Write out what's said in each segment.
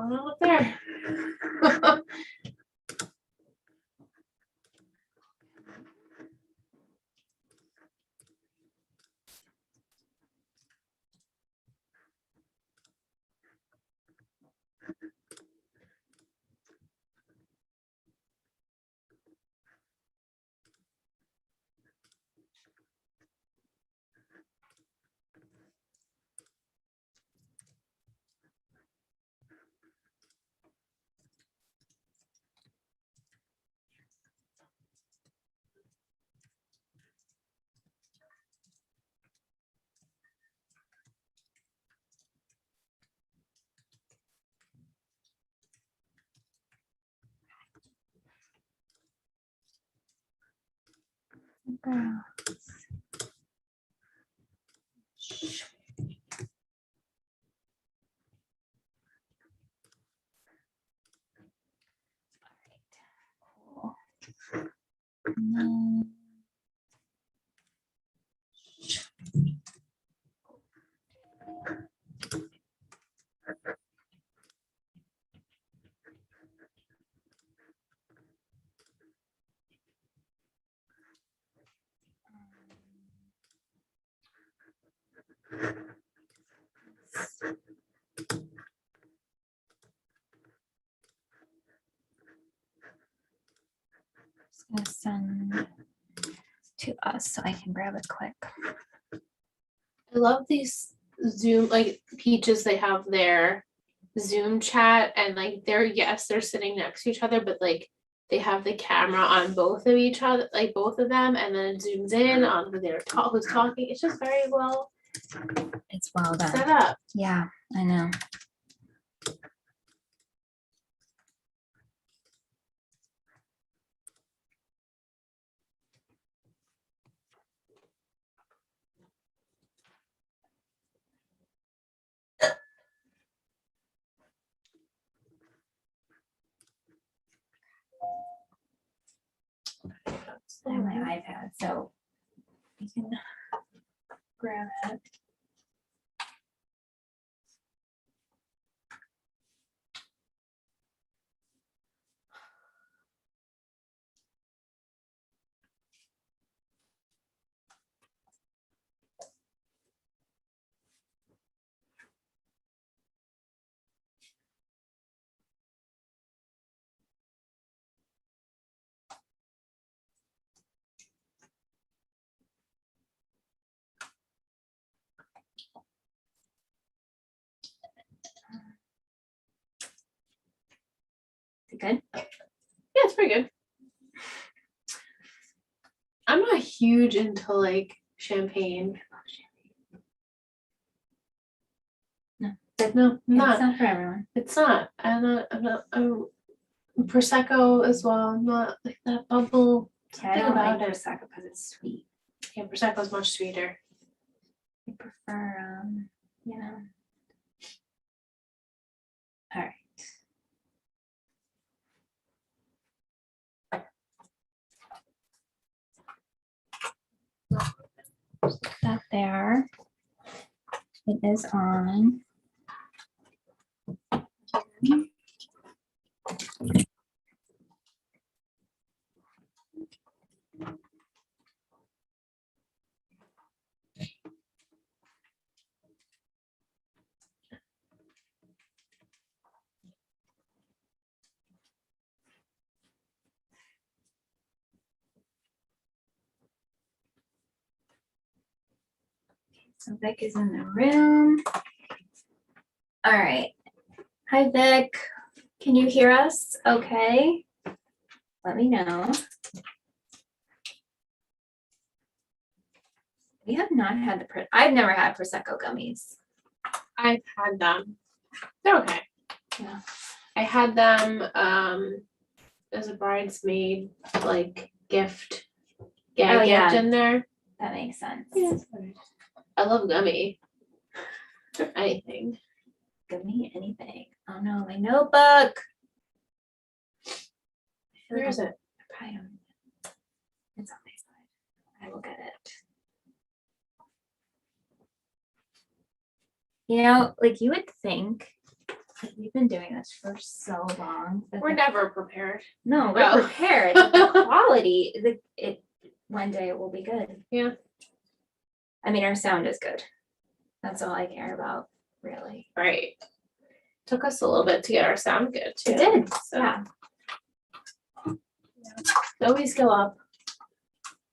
going on up there? Girls. All right, cool. And then just gonna send to us so I can grab it quick. I love these Zoom, like Peaches, they have their Zoom chat and like they're sitting next to each other, but like they have the camera on both of each other, like both of them, and then it zooms in on who who's talking. It's just very well It's well done. set up. Yeah, I know. I have my iPad, so you can grab it. Is it good? Yeah, it's pretty good. I'm not huge into like champagne. No. No, I'm It's not. not for everyone. It's not. I'm Prosecco as well. I'm not like that bubble. Yeah, I Something don't like about it. Prosecco because it's sweet. Yeah, Prosecco's much sweeter. I prefer, you know. All right. Put that there. It is on. So Vic is in the room. All right. Hi, Vic. Can you hear us? Okay. Let me know. We have not had the, I've never had Prosecco gummies. I've had them. They're okay. Yeah. I had them as a bridesmaid like gift. Oh, yeah. Gift in there. That makes sense. Yeah. I love gummy. Anything. Gummy, anything. Oh no, my notebook. Where is it? I probably don't. It's on my side. I will get it. You know, like you would think We've been doing this for so long. We're never prepared. No, we're Oh. prepared. But the quality, one day it will be good. Yeah. I mean, our sound is good. That's all I care about, really. Right. Took us a little bit to get our sound good too. It did. So Yeah. always go up.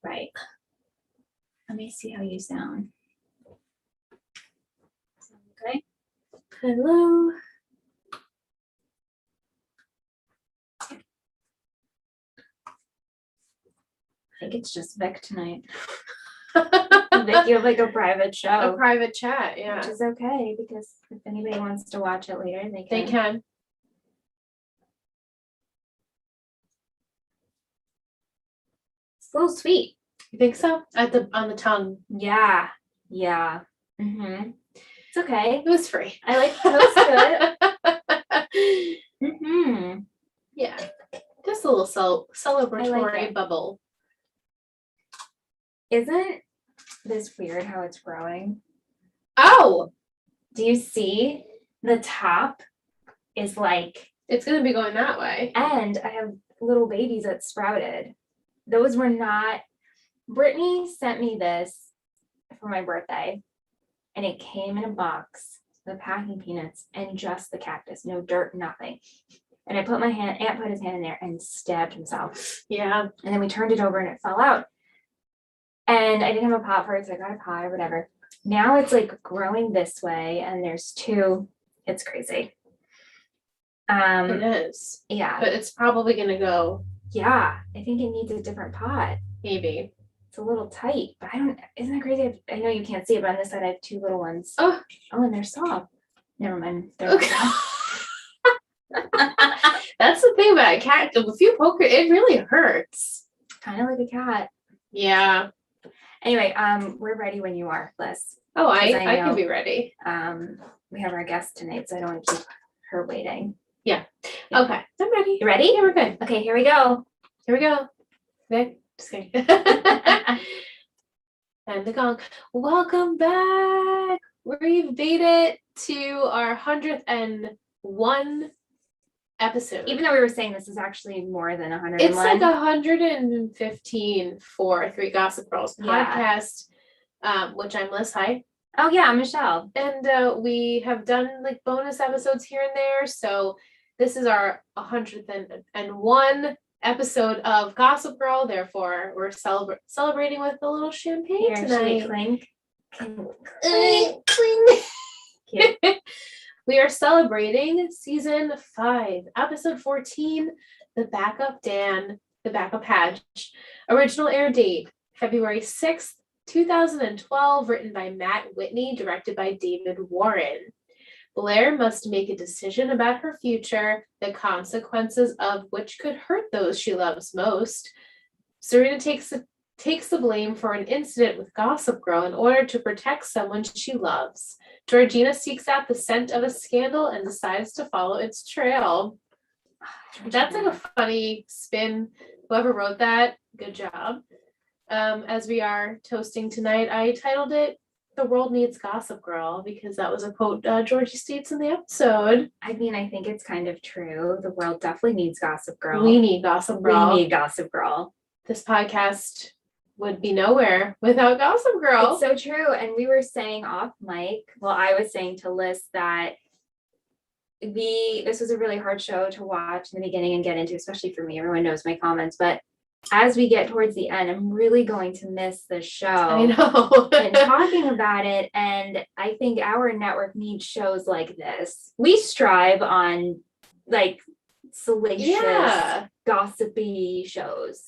Right. Let me see how you sound. Sound okay? Hello. I think it's just Vic tonight. Vic, you have like a private show. A private chat, yeah. Which is okay, because if anybody wants to watch it later, they can. They can. It's a little sweet. You think so? On the tongue. Yeah. Yeah. Mm-hmm. It's okay. It was free. I like it. Mm-hmm. Yeah. Just a little celebratory it. bubble. Isn't this weird how it's growing? Oh! Do you see the top is like, It's gonna be going that way. and I have little babies that sprouted. Those were not, Brittany sent me this for my birthday, and it came in a box, the packing peanuts, and just the cactus, no dirt, nothing. And I put Aunt put his hand in there and stabbed himself. Yeah. And then we turned it over and it fell out. And I didn't have a pot for it, so I got a pot or whatever. Now it's like growing this way, and there's two. It's crazy. It is. Yeah. But it's probably gonna go. Yeah. I think it needs a different pot. Maybe. It's a little tight, but isn't that crazy? I know you can't see it, but on this side I have two little ones. Oh, and they're soft. Never mind. They're okay. That's the thing about a cat. If you poke it, it really hurts. Kind of like a cat. Yeah. Anyway, we're ready when you are, Liz. Oh, I know. can be ready. We have our guest tonight, so I don't want to keep her waiting. Yeah. Yeah. Okay. I'm ready. You ready? Yeah, we're good. Okay, here we go. Here we go. Nick, just kidding. And the gong. Welcome back. We've made it to our 101 episode. Even though we were saying this is actually more than 101. It's like 115 for Three Gossip Girls podcast, which I'm Liz. Hi. Oh yeah, I'm Michelle. And we have done like bonus episodes here and there. So this is our 101 episode of Gossip Girl. Therefore, we're celebrating with a little champagne Here, tonight. Clink. Cute. We are celebrating season 5, episode 14, The Backup Hatch. Original air date, February 6th, 2012, written by Matt Whitney, directed by David Warren. Blair must make a decision about her future, the consequences of which could hurt those she loves most. Serena takes the blame for an incident with Gossip Girl in order to protect someone she loves. Georgina seeks out the scent of a scandal and decides to follow its trail. That's like a funny spin. Whoever wrote that, good job. As we are toasting tonight, I titled it "The World Needs Gossip Girl" because that was a quote Georgie states in the episode. I mean, I think it's kind of true. The world definitely needs Gossip Girl. We need Gossip Girl. We need Gossip Girl. This podcast would be nowhere without Gossip Girl. It's so true. And we were saying off mic, well, I was saying to Liz that this was a really hard show to watch in the beginning and get into, especially for me. Everyone knows my comments, but as we get towards the end, I'm really going to miss the show. I know. And talking about it, and I think our network needs shows like this. We strive on like salacious, gossipy shows.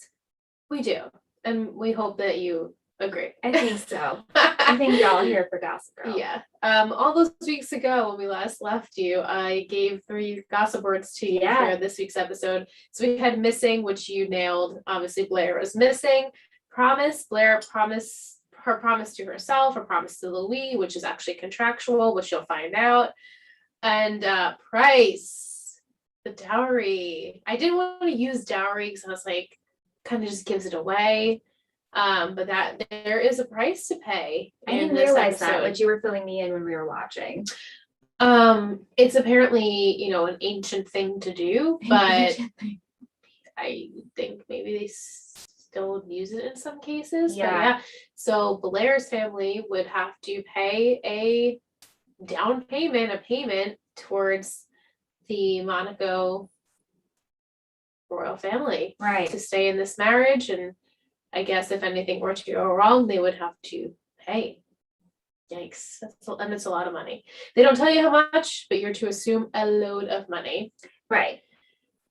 We do. And we hope that you agree. I think so. I think y'all are here for Gossip Girl. Yeah. All those weeks ago when we last left you, I gave 3 gossip words to you for this week's episode. So we had missing, which you nailed. Obviously, Blair was missing. Promise. Blair promise to herself, or promise to Louis, which is actually contractual, which you'll find out. And price, the dowry. I didn't want to use dowry because I was like, kind of just gives it away. But that there is a price to pay. I didn't realize that, but you were filling me in when we were watching. It's apparently, an ancient thing to do, but I think maybe they still use it in some cases. But yeah, so Blair's family would have to pay a down payment, a payment towards the Monaco royal family Right. to stay in this marriage. And I guess if anything were to go wrong, they would have to pay. Yikes. And it's a lot of money. They don't tell you how much, but you're to assume a load of money. Right.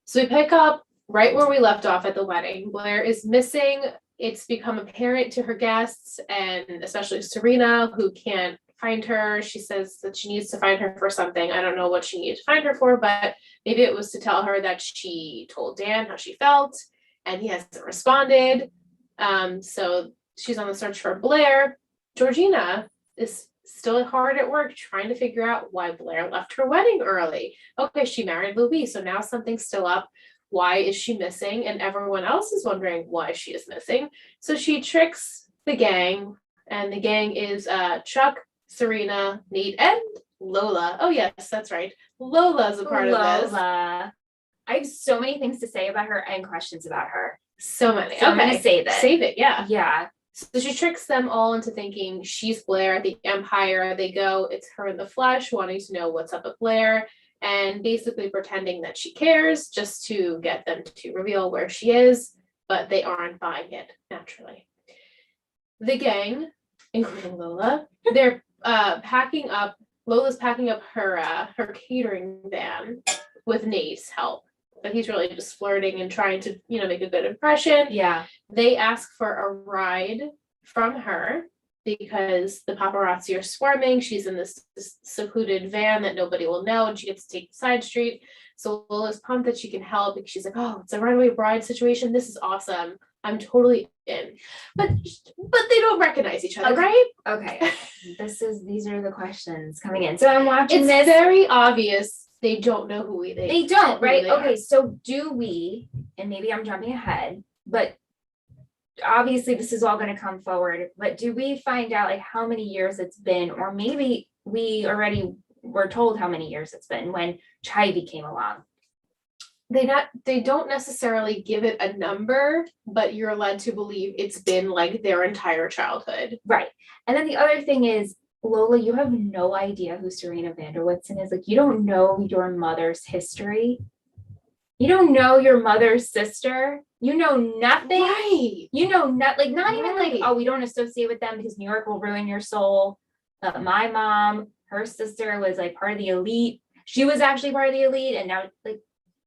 So we pick up right where we left off at the wedding. Blair is missing. It's become apparent to her guests, and especially Serena, who can't find her. She says that she needs to find her for something. I don't know what she needed to find her for, but maybe it was to tell her that she told Dan how she felt, and he hasn't responded. So she's on the search for Blair. Georgina is still hard at work trying to figure out why Blair left her wedding early. Okay, she married Louis, so now something's still up. Why is she missing? And everyone else is wondering why she is missing. So she tricks the gang, and the gang is Chuck, Serena, Nate, and Lola. Oh yes, that's right. Lola's a part of this. Lola. I have so many things to say about her and questions about her. So many. So I'm gonna save it. Save it, yeah. Yeah. So she tricks them all into thinking she's Blair at the Empire. They go, it's her in the flesh, wanting to know what's up with Blair, and basically pretending that she cares just to get them to reveal where she is, but they aren't buying it, naturally. The gang, including Lola, they're packing up, Lola's packing up her catering van with Nate's help. But he's really just flirting and trying to, make a good impression. Yeah. They ask for a ride from her because the paparazzi are swarming. She's in this secluded van that nobody will know, and she gets to take the side street. So Lola's pumped that she can help because she's like, oh, it's a runaway bride situation. This is awesome. I'm totally in. But they don't recognize each other, right? Okay. These are the questions coming in. So I'm watching it's this. It's very obvious. They don't know who they don't, right? Okay, are. so do we, and maybe I'm jumping ahead, but obviously this is all going to come forward, but do we find out like how many years it's been, or maybe we already were told how many years it's been when Chivy came along? They don't necessarily give it a number, but you're led to believe it's been like their entire childhood. Right. And then the other thing is, Lola, you have no idea who Serena Vanderwoodson is. Like, you don't know your mother's history. You don't know your mother's sister. You know nothing. Right. You know not even like, oh, we don't associate with them because New York will ruin your soul. My mom, her sister was like part of the elite. She was actually part of the elite, and now like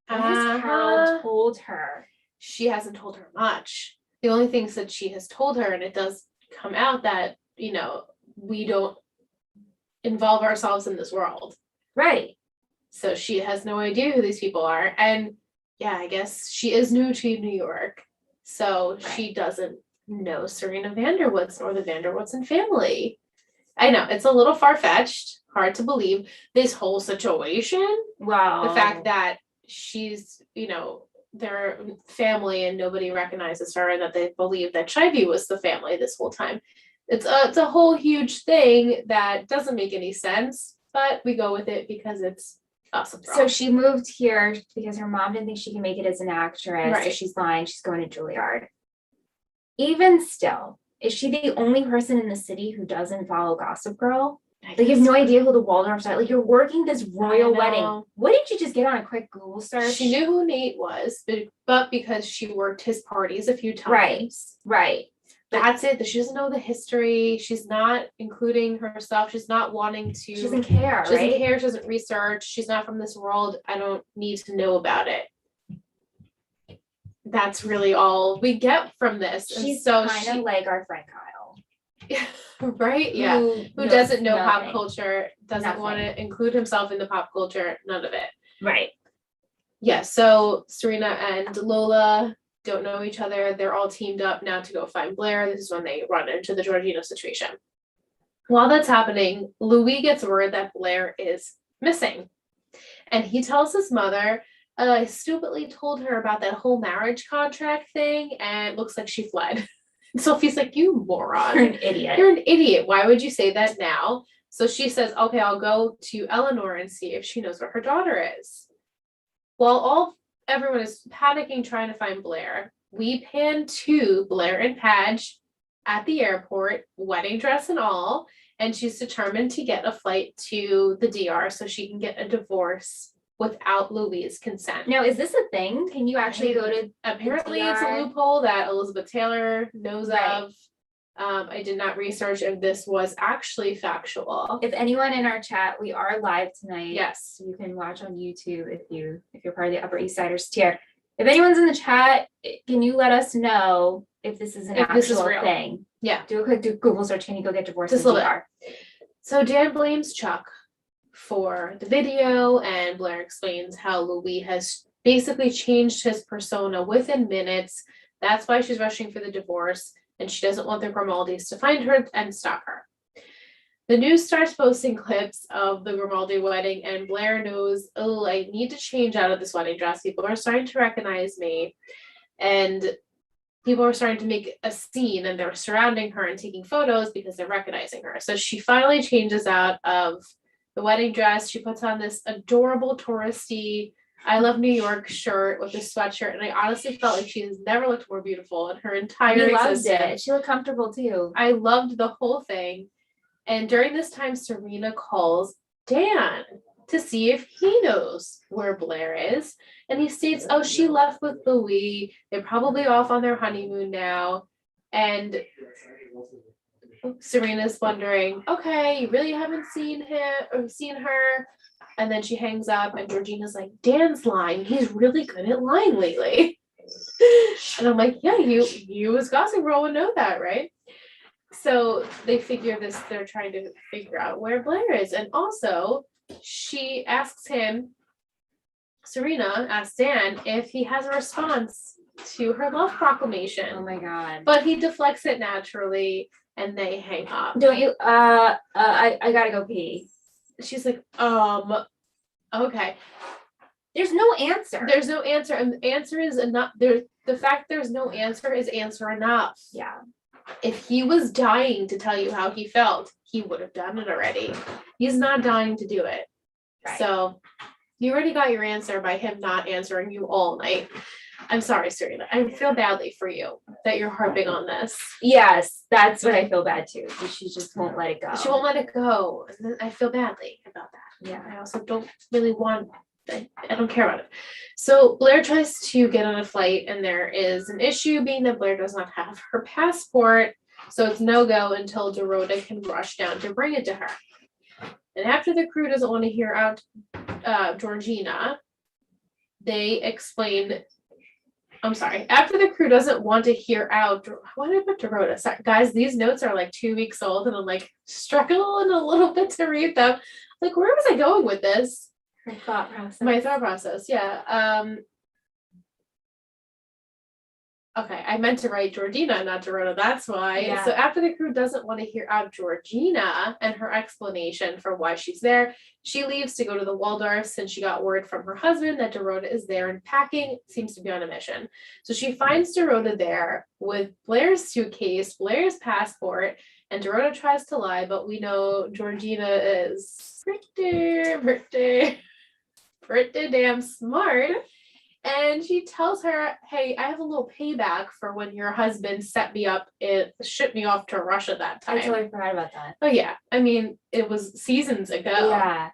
what has Carol told her? She hasn't told her much. The only things that she has told her, and it does come out that, we don't involve ourselves in this world. Right. So she has no idea who these people are. And yeah, I guess she is new to New York. So she doesn't know Serena Vanderwoodson or the Vanderwoodson family. I know it's a little far-fetched, hard to believe this whole situation. Wow. The fact that she's, their family and nobody recognizes her, and that they believe that Chivy was the family this whole time. It's a whole huge thing that doesn't make any sense, but we go with it because it's awesome. So she moved here because her mom didn't think she could make it as an actress. Right. So she's lying. She's going to Juilliard. Even still, is she the only person in the city who doesn't follow Gossip Girl? Like, you have no idea who the Waldorfs are. Like, you're working this royal wedding. What did you just get on a quick Google search? She knew who Nate was, but because she worked his parties a few times. Right. That's it. She doesn't know the history. She's not including herself. She's not wanting to. She doesn't care. She doesn't care. She doesn't research. She's not from this world. I don't need to know about it. That's really all we get from this. She's so kind of like our friend Kyle. Right? Yeah. Who doesn't know pop culture, doesn't want to include himself in the pop culture, none of it. Right. Yeah. So Serena and Lola don't know each other. They're all teamed up now to go find Blair. This is when they run into the Georgina situation. While that's happening, Louis gets word that Blair is missing. And he tells his mother, I stupidly told her about that whole marriage contract thing, and it looks like she fled. Sophie's like, you moron. You're an idiot. You're an idiot. Why would you say that now? So she says, okay, I'll go to Eleanor and see if she knows where her daughter is. While everyone is panicking trying to find Blair, we pan to Blair and Padge at the airport, wedding dress and all, and she's determined to get a flight to the DR so she can get a divorce without Louis' consent. Now, is this a thing? Can you actually go to Apparently the it's a DR? loophole that Elizabeth Taylor knows Right. of. I did not research if this was actually factual. If anyone in our chat, we are live tonight. Yes. So you can watch on YouTube if you're part of the Upper East Siders tier. If anyone's in the chat, can you let us know if this is an If this is actual real. thing? Yeah. Do a quick Google search. Can you go get divorced Just in a little DR? So Dan blames Chuck for the video, and Blair explains how Louis has basically changed his persona within minutes. That's why she's rushing for the divorce, and she doesn't want the Grimaldis to find her and stop her. The news starts posting clips of the Grimaldi wedding, and Blair knows, oh, I need to change out of this wedding dress. People are starting to recognize me, and people are starting to make a scene, and they're surrounding her and taking photos because they're recognizing her. So she finally changes out of the wedding dress. She puts on this adorable touristy I Love New York shirt with a sweatshirt, and I honestly felt like she has never looked more beautiful in her entire We loved existence. it. She looked comfortable too. I loved the whole thing. And during this time, Serena calls Dan to see if he knows where Blair is. And he states, oh, she left with Louis. They're probably off on their honeymoon now. And Serena's wondering, okay, you really haven't seen him or seen her. And then she hangs up, and Georgina's like, Dan's lying. He's really good at lying lately. And I'm like, yeah, you as Gossip Girl would know that, right? So they're trying to figure out where Blair is. And also, she asks him, Serena asks Dan if he has a response to her love proclamation. Oh my God. But he deflects it naturally, and they hang up. Don't you, I gotta go pee. She's like, okay. There's no answer. There's no answer, and the answer is enough. The fact there's no answer is answer enough. Yeah. If he was dying to tell you how he felt, he would have done it already. He's not dying to do it. Right. So you already got your answer by him not answering you all night. I'm sorry, Serena. I feel badly for you that you're harping on this. Yes, that's what I feel bad too. She just won't let it go. She won't let it go. And then I feel badly about that. Yeah. I also don't really want, I don't care about it. So Blair tries to get on a flight, and there is an issue being that Blair does not have her passport. So it's no go until Dorota can rush down to bring it to her. And after the crew doesn't want to hear out Georgina, they explain. I'm sorry. After the crew doesn't want to hear out, why did I put Dorota? Sorry, guys, these notes are like 2 weeks old, and I'm like struggling a little bit to read them. Like, where was I going with this? Her thought process. My thought process, yeah. Okay, I meant to write Georgina, not Dorota. That's why. Yeah. So after the crew doesn't want to hear out Georgina and her explanation for why she's there, she leaves to go to the Waldorf since she got word from her husband that Dorota is there and packing, seems to be on a mission. So she finds Dorota there with Blair's suitcase, Blair's passport, and Dorota tries to lie, but we know Georgina is pretty damn smart. And she tells her, hey, I have a little payback for when your husband set me up and shipped me off to Russia that time. I totally forgot about that. Oh, yeah. I mean, it was seasons ago.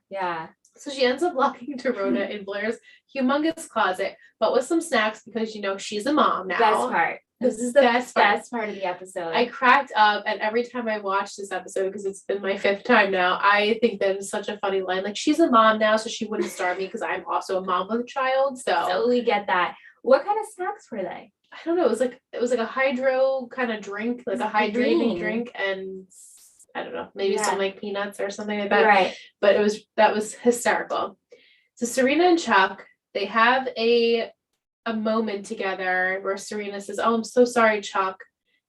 Yeah. So she ends up locking Dorota in Blair's humongous closet, but with some snacks because, she's a mom now. Best part. This is the best part of the episode. I cracked up, and every time I watch this episode, because it's been my 5th time now, I think that is such a funny line. Like, she's a mom now, so she wouldn't starve me because I'm also a mom with a child. So we get that. What kind of snacks were they? I don't know. It was like a hydro kind of drink, like a hydrating drink, and I don't know, maybe some like peanuts or something like that. Right. But that was hysterical. So Serena and Chuck, they have a moment together where Serena says, oh, I'm so sorry, Chuck,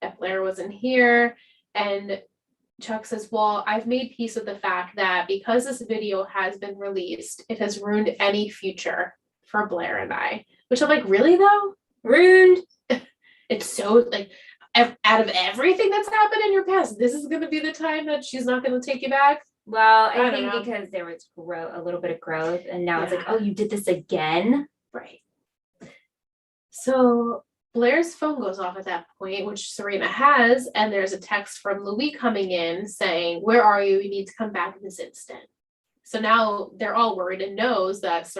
that Blair wasn't here. And Chuck says, well, I've made peace with the fact that because this video has been released, it has ruined any future for Blair and I. Which I'm like, really though? Ruined. It's so like, out of everything that's happened in your past, this is going to be the time that she's not going to take you back. Well, I I don't know. think because there was a little bit of growth, and now it's like, Yeah. oh, you did this again? Right. So Blair's phone goes off at that point, which Serena has, and there's a text from Louis coming in saying, "Where are you? You need to come back this instant." So now they're all worried and knows that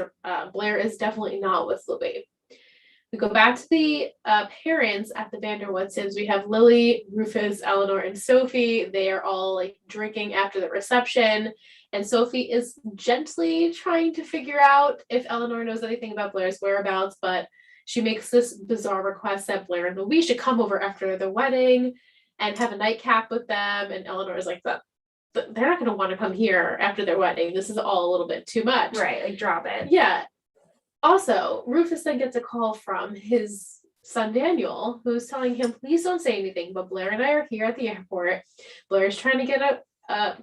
Blair is definitely not with Louis. We go back to the parents at the Vanderwoodsons. We have Lily, Rufus, Eleanor, and Sophie. They are all like drinking after the reception. And Sophie is gently trying to figure out if Eleanor knows anything about Blair's whereabouts, but she makes this bizarre request that Blair and Louis should come over after the wedding and have a nightcap with them. And Eleanor is like, they're not going to want to come here after their wedding. This is all a little bit too much. Right, like drop it. Yeah. Also, Rufus then gets a call from his son Daniel, who's telling him, please don't say anything, but Blair and I are here at the airport. Blair's trying to get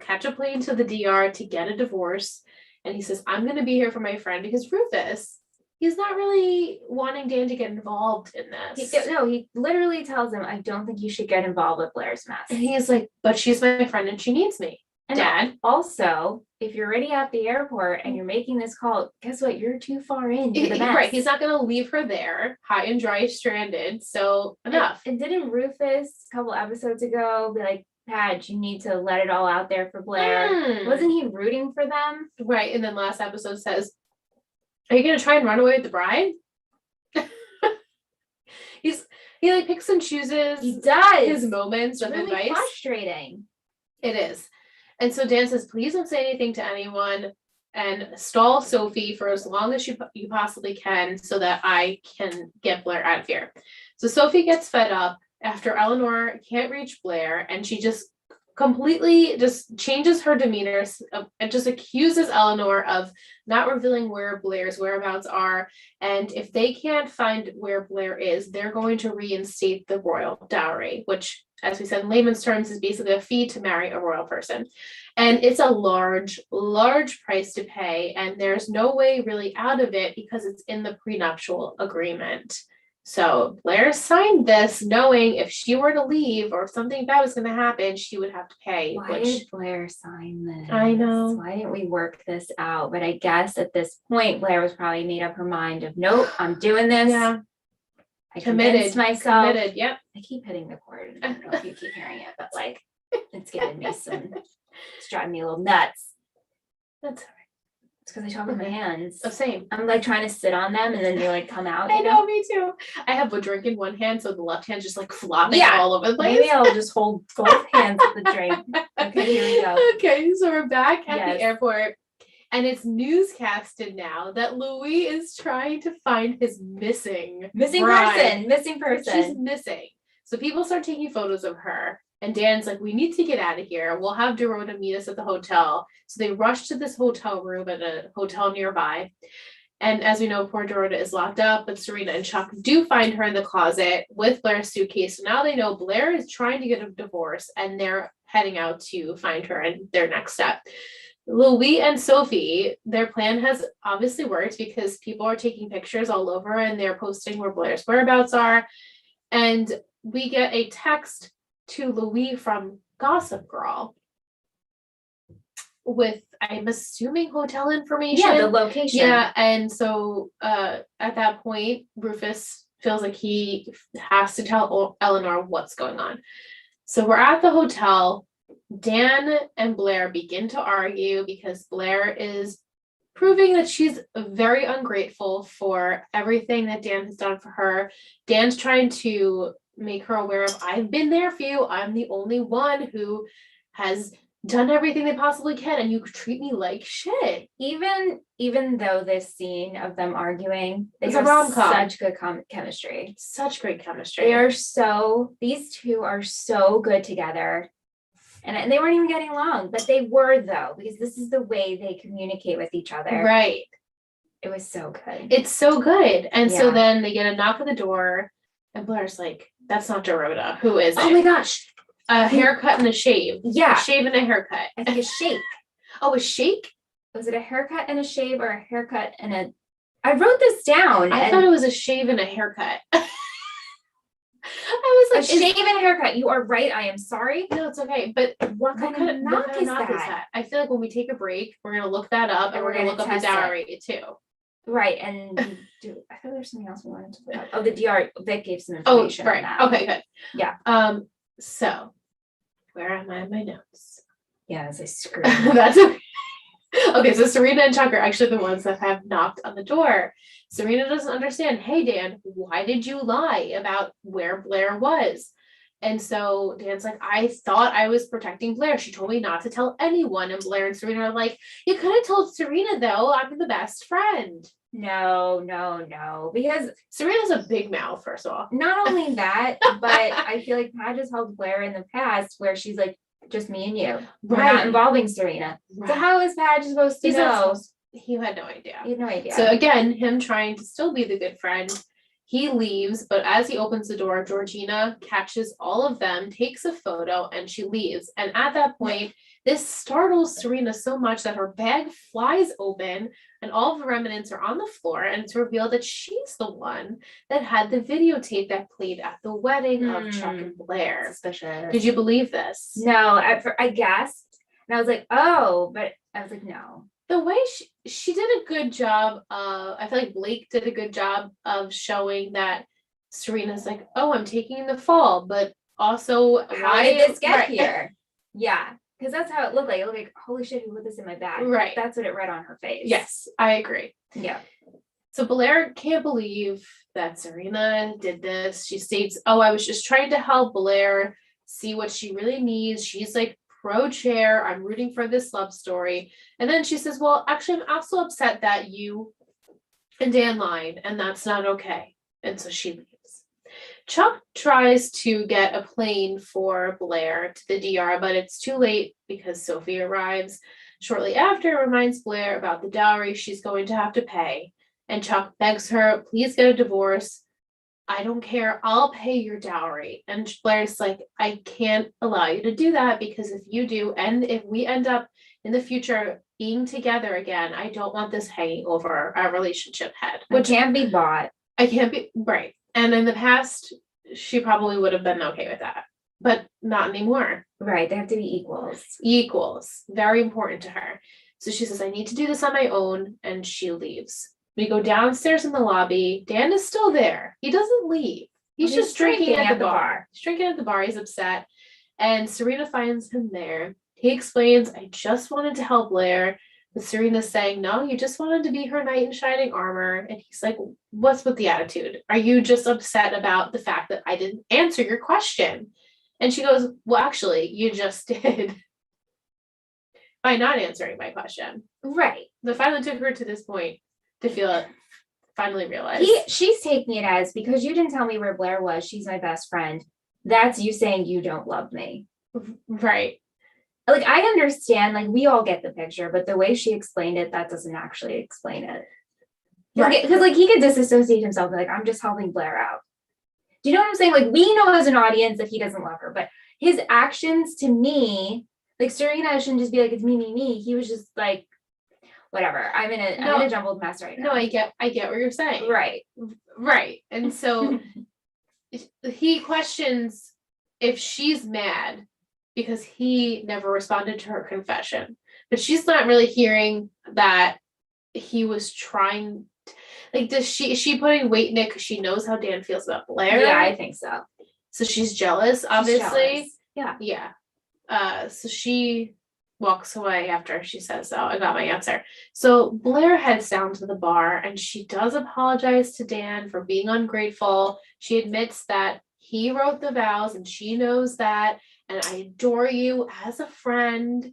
catch a plane to the DR to get a divorce. And he says, I'm going to be here for my friend, because Rufus, he's not really wanting Dan to get involved in this. He literally tells him, I don't think you should get involved with Blair's mess. And he's like, but she's my friend and she needs me. And Dad. Also, if you're already at the airport and you're making this call, guess what? You're too far into the mess. Right. He's not going to leave her there, high and dry, stranded. So enough. And didn't Rufus a couple episodes ago be like, Padge, you need to let it all out there for Blair? Wasn't he rooting for them? Right. And then last episode says, are you going to try and run away with the bride? He like picks and chooses. He does. His moments of really advice. Frustrating. It is. And so Dan says, please don't say anything to anyone and stall Sophie for as long as you possibly can so that I can get Blair out of here. So Sophie gets fed up after Eleanor can't reach Blair, and she just completely just changes her demeanor and just accuses Eleanor of not revealing where Blair's whereabouts are. And if they can't find where Blair is, they're going to reinstate the royal dowry, which, as we said in layman's terms, is basically a fee to marry a royal person. And it's a large, large price to pay. And there's no way really out of it because it's in the prenuptial agreement. So Blair signed this knowing if she were to leave or if something bad was going to happen, she would have to pay. Why did Blair sign this? I know. Why didn't we work this out? But I guess at this point, Blair was probably made up her mind of, nope, I'm doing this. Yeah. I convinced myself. Committed, yep. I keep hitting the cord. I don't know if you keep hearing it, but like, it's giving me it's driving me a little nuts. That's all right. It's because I talk with my hands. Oh, same. I'm like trying to sit on them and then they like come out. I know, me too. I have a drink in one hand, so the left hand just like flopping all over the place. Maybe I'll just hold both hands with the drink. Okay, here we go. Okay, so we're back at the airport, and it's newscasted now that Louis is trying to find his missing bride. Missing person. She's missing. So people start taking photos of her. And Dan's like, we need to get out of here. We'll have Dorota meet us at the hotel. So they rush to this hotel room at a hotel nearby. And as we know, poor Dorota is locked up, but Serena and Chuck do find her in the closet with Blair's suitcase. So now they know Blair is trying to get a divorce and they're heading out to find her and their next step. Louis and Sophie, their plan has obviously worked because people are taking pictures all over and they're posting where Blair's whereabouts are. And we get a text to Louis from Gossip Girl with, I'm assuming, hotel information. Yeah, the location. Yeah, and so at that point, Rufus feels like he has to tell Eleanor what's going on. So we're at the hotel. Dan and Blair begin to argue because Blair is proving that she's very ungrateful for everything that Dan has done for her. Dan's trying to make her aware of, I've been there for you. I'm the only one who has done everything they possibly can, and you treat me like shit. Even though this scene of them arguing, they It's have a rom-com. such good chemistry. Such great chemistry. These two are so good together. And they weren't even getting along, but they were, though, because this is the way they communicate with each other. Right. It was so good. It's so good. And so Yeah. then they get a knock at the door, and Blair's like, that's not Dorota. Who is it? Oh my gosh. A haircut and a shave. Yeah. A shave and a haircut. I think a shake. Oh, a shake? Was it a haircut and a shave or a haircut and a... I wrote this down. I thought it was a shave and a haircut. I was a like, shaven haircut. You are right. I am sorry. no, it's okay. But What kind of knock is that? I feel like when we take a break, we're gonna look that up and we're gonna look up the test it. dowry too. Right, and we do. I thought there was something else we wanted to look up. Oh, the DR. Vic gave some Oh, information on right. that. Okay, good. Yeah. So where am I in my notes? Yeah, as I scream. That's okay. Okay, so Serena and Chuck are actually the ones that have knocked on the door. Serena doesn't understand. Hey, Dan, why did you lie about where Blair was? And so Dan's like, I thought I was protecting Blair. She told me not to tell anyone. And Blair and Serena are like, you could have told Serena, though. I'm the best friend. No. Because Serena's a big mouth, first of all. not only that, but I feel like Pat has helped Blair in the past where she's like, just me and you. We're not involving Serena. Right. So how is Pat supposed to know? He had no idea. He had no idea. So again, him trying to still be the good friend, he leaves, but as he opens the door, Georgina catches all of them, takes a photo, and she leaves. And at that point, this startles Serena so much that her bag flies open and all of the remnants are on the floor, and it's revealed that she's the one that had the videotape that played at the wedding of Chuck and Blair. Suspicious. Did you believe this? No, I guessed. And I was like, oh, but I was like, no. The way she did a good job of, I feel like Blake did a good job of showing that Serena's like, oh, I'm taking the fall, but also How did this get right. here? Yeah, because that's how it looked like. It looked like, holy shit, who put this in my bag? Right. That's what it read on her face. Yes, I agree. Yeah. So Blair can't believe that Serena did this. She states, oh, I was just trying to help Blair see what she really needs. She's like pro-chair. I'm rooting for this love story. And then she says, well, actually, I'm also upset that you and Dan lied, and that's not okay. And so she leaves. Chuck tries to get a plane for Blair to the DR, but it's too late because Sophie arrives shortly after, reminds Blair about the dowry she's going to have to pay. And Chuck begs her, please get a divorce. I don't care. I'll pay your dowry. And Blair's like, I can't allow you to do that because if you do, and if we end up in the future being together again, I don't want this hanging over our relationship head. Which can't be bought. I can't be, right. And in the past, she probably would have been okay with that, but not anymore. Right. They have to be equals. Equals. Very important to her. So she says, I need to do this on my own. And she leaves. We go downstairs in the lobby. Dan is still there. He doesn't leave. He's just drinking at the bar. He's drinking at the bar. He's upset. And Serena finds him there. He explains, I just wanted to help Blair. But Serena's saying, no, you just wanted to be her knight in shining armor. And he's like, what's with the attitude? Are you just upset about the fact that I didn't answer your question? And she goes, well, actually, you just did. By not answering my question. Right. The finally took her to this point to feel it, finally realize. She's taking it as, because you didn't tell me where Blair was, she's my best friend. That's you saying you don't love me. Right. Like, I understand, like, we all get the picture, but the way she explained it, that doesn't actually explain it. Right. Because, like, he could disassociate himself, like, I'm just helping Blair out. Do you know what I'm saying? Like, we know as an audience that he doesn't love her, but his actions to me, like, Serena shouldn't just be like, it's me. He was just like, whatever. I'm in a jumbled mess right now. No, I get what you're saying. Right. And so he questions if she's mad because he never responded to her confession. But she's not really hearing that he was trying. Like, is she putting weight in it because she knows how Dan feels about Blair? Yeah, I think so. So she's jealous, obviously. Yeah. So she walks away after she says, oh, I got my answer. So Blair heads down to the bar and she does apologize to Dan for being ungrateful. She admits that he wrote the vows and she knows that. And I adore you as a friend.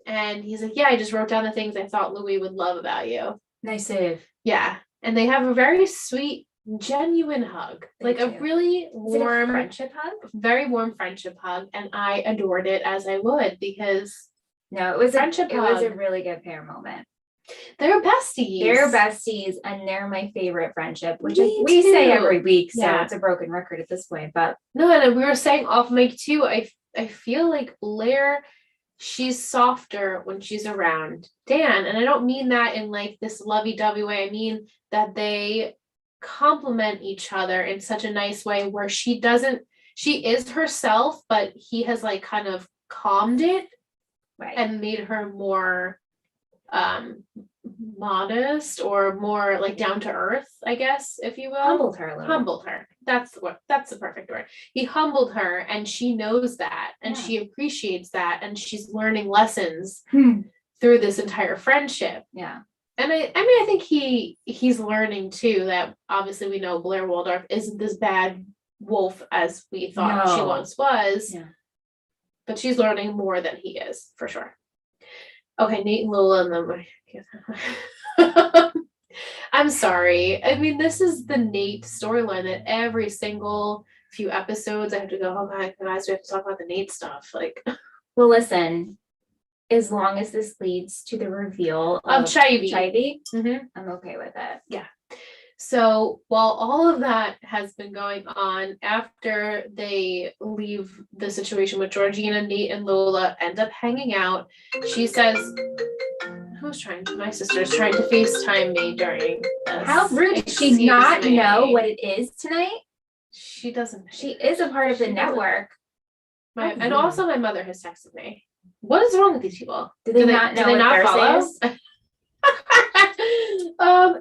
And he's like, yeah, I just wrote down the things I thought Louis would love about you. Nice save. Yeah. And they have a very sweet, genuine hug. Like a really warm friendship hug. Very warm friendship hug. And I adored it as I would because it was a really good pair moment. They're besties. And they're my favorite friendship, which we say every week. So it's a broken record at this point. But no, and we were saying off mic too. I feel like Blair, she's softer when she's around Dan. And I don't mean that in like this lovey-dovey way. I mean that they complement each other in such a nice way where she she is herself, but he has like kind of calmed it Right. and made her more modest or more like down to earth, I guess, if you will. Humbled her a little. Humbled her. That's the perfect word. He humbled her, and she knows that, and Yeah. she appreciates that, and she's learning lessons Hmm. through this entire friendship. Yeah. And I think he's learning too that obviously we know Blair Waldorf isn't this bad wolf as we thought she No. once was. Yeah. But she's learning more than he is, for sure. Okay, Nate and Lola and then I'm sorry. I mean, this is the Nate storyline that every single few episodes I have to go, oh my guys, we have to talk about the Nate stuff. Like, well, listen, as long as this leads to the reveal of Chivy. Mm-hmm. I'm okay with it. Yeah. So while all of that has been going on, after they leave the situation with Georgina, Nate, and Lola end up hanging out, she says, my sister's trying to FaceTime me during this. How rude. Does she not know what it is tonight? She doesn't. She is a part of the network. And also my mother has texted me. What is wrong with these people? Do they not know what Thursday is?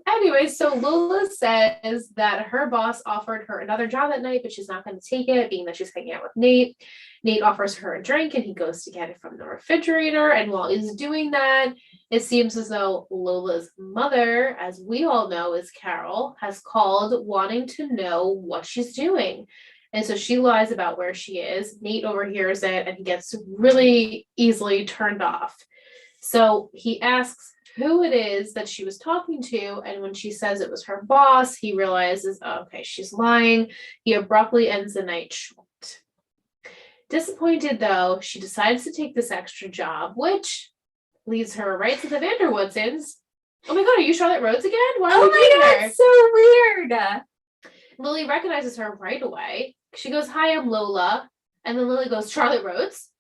Anyway, so Lola says that her boss offered her another job that night, but she's not going to take it, being that she's hanging out with Nate. Nate offers her a drink and he goes to get it from the refrigerator. And while he's doing that, it seems as though Lola's mother, as we all know is Carol, has called wanting to know what she's doing. And so she lies about where she is. Nate overhears it and he gets really easily turned off. So he asks who it is that she was talking to, and when she says it was her boss, he realizes, oh, okay, she's lying. He abruptly ends the night short. Disappointed though, she decides to take this extra job, which leads her right to the Vanderwoodsons. Oh my god, are you Charlotte Rhodes again? Why are you god, here? So weird. Lily recognizes her right away. She goes, hi, I'm Lola. And then Lily goes, Charlotte Rhodes?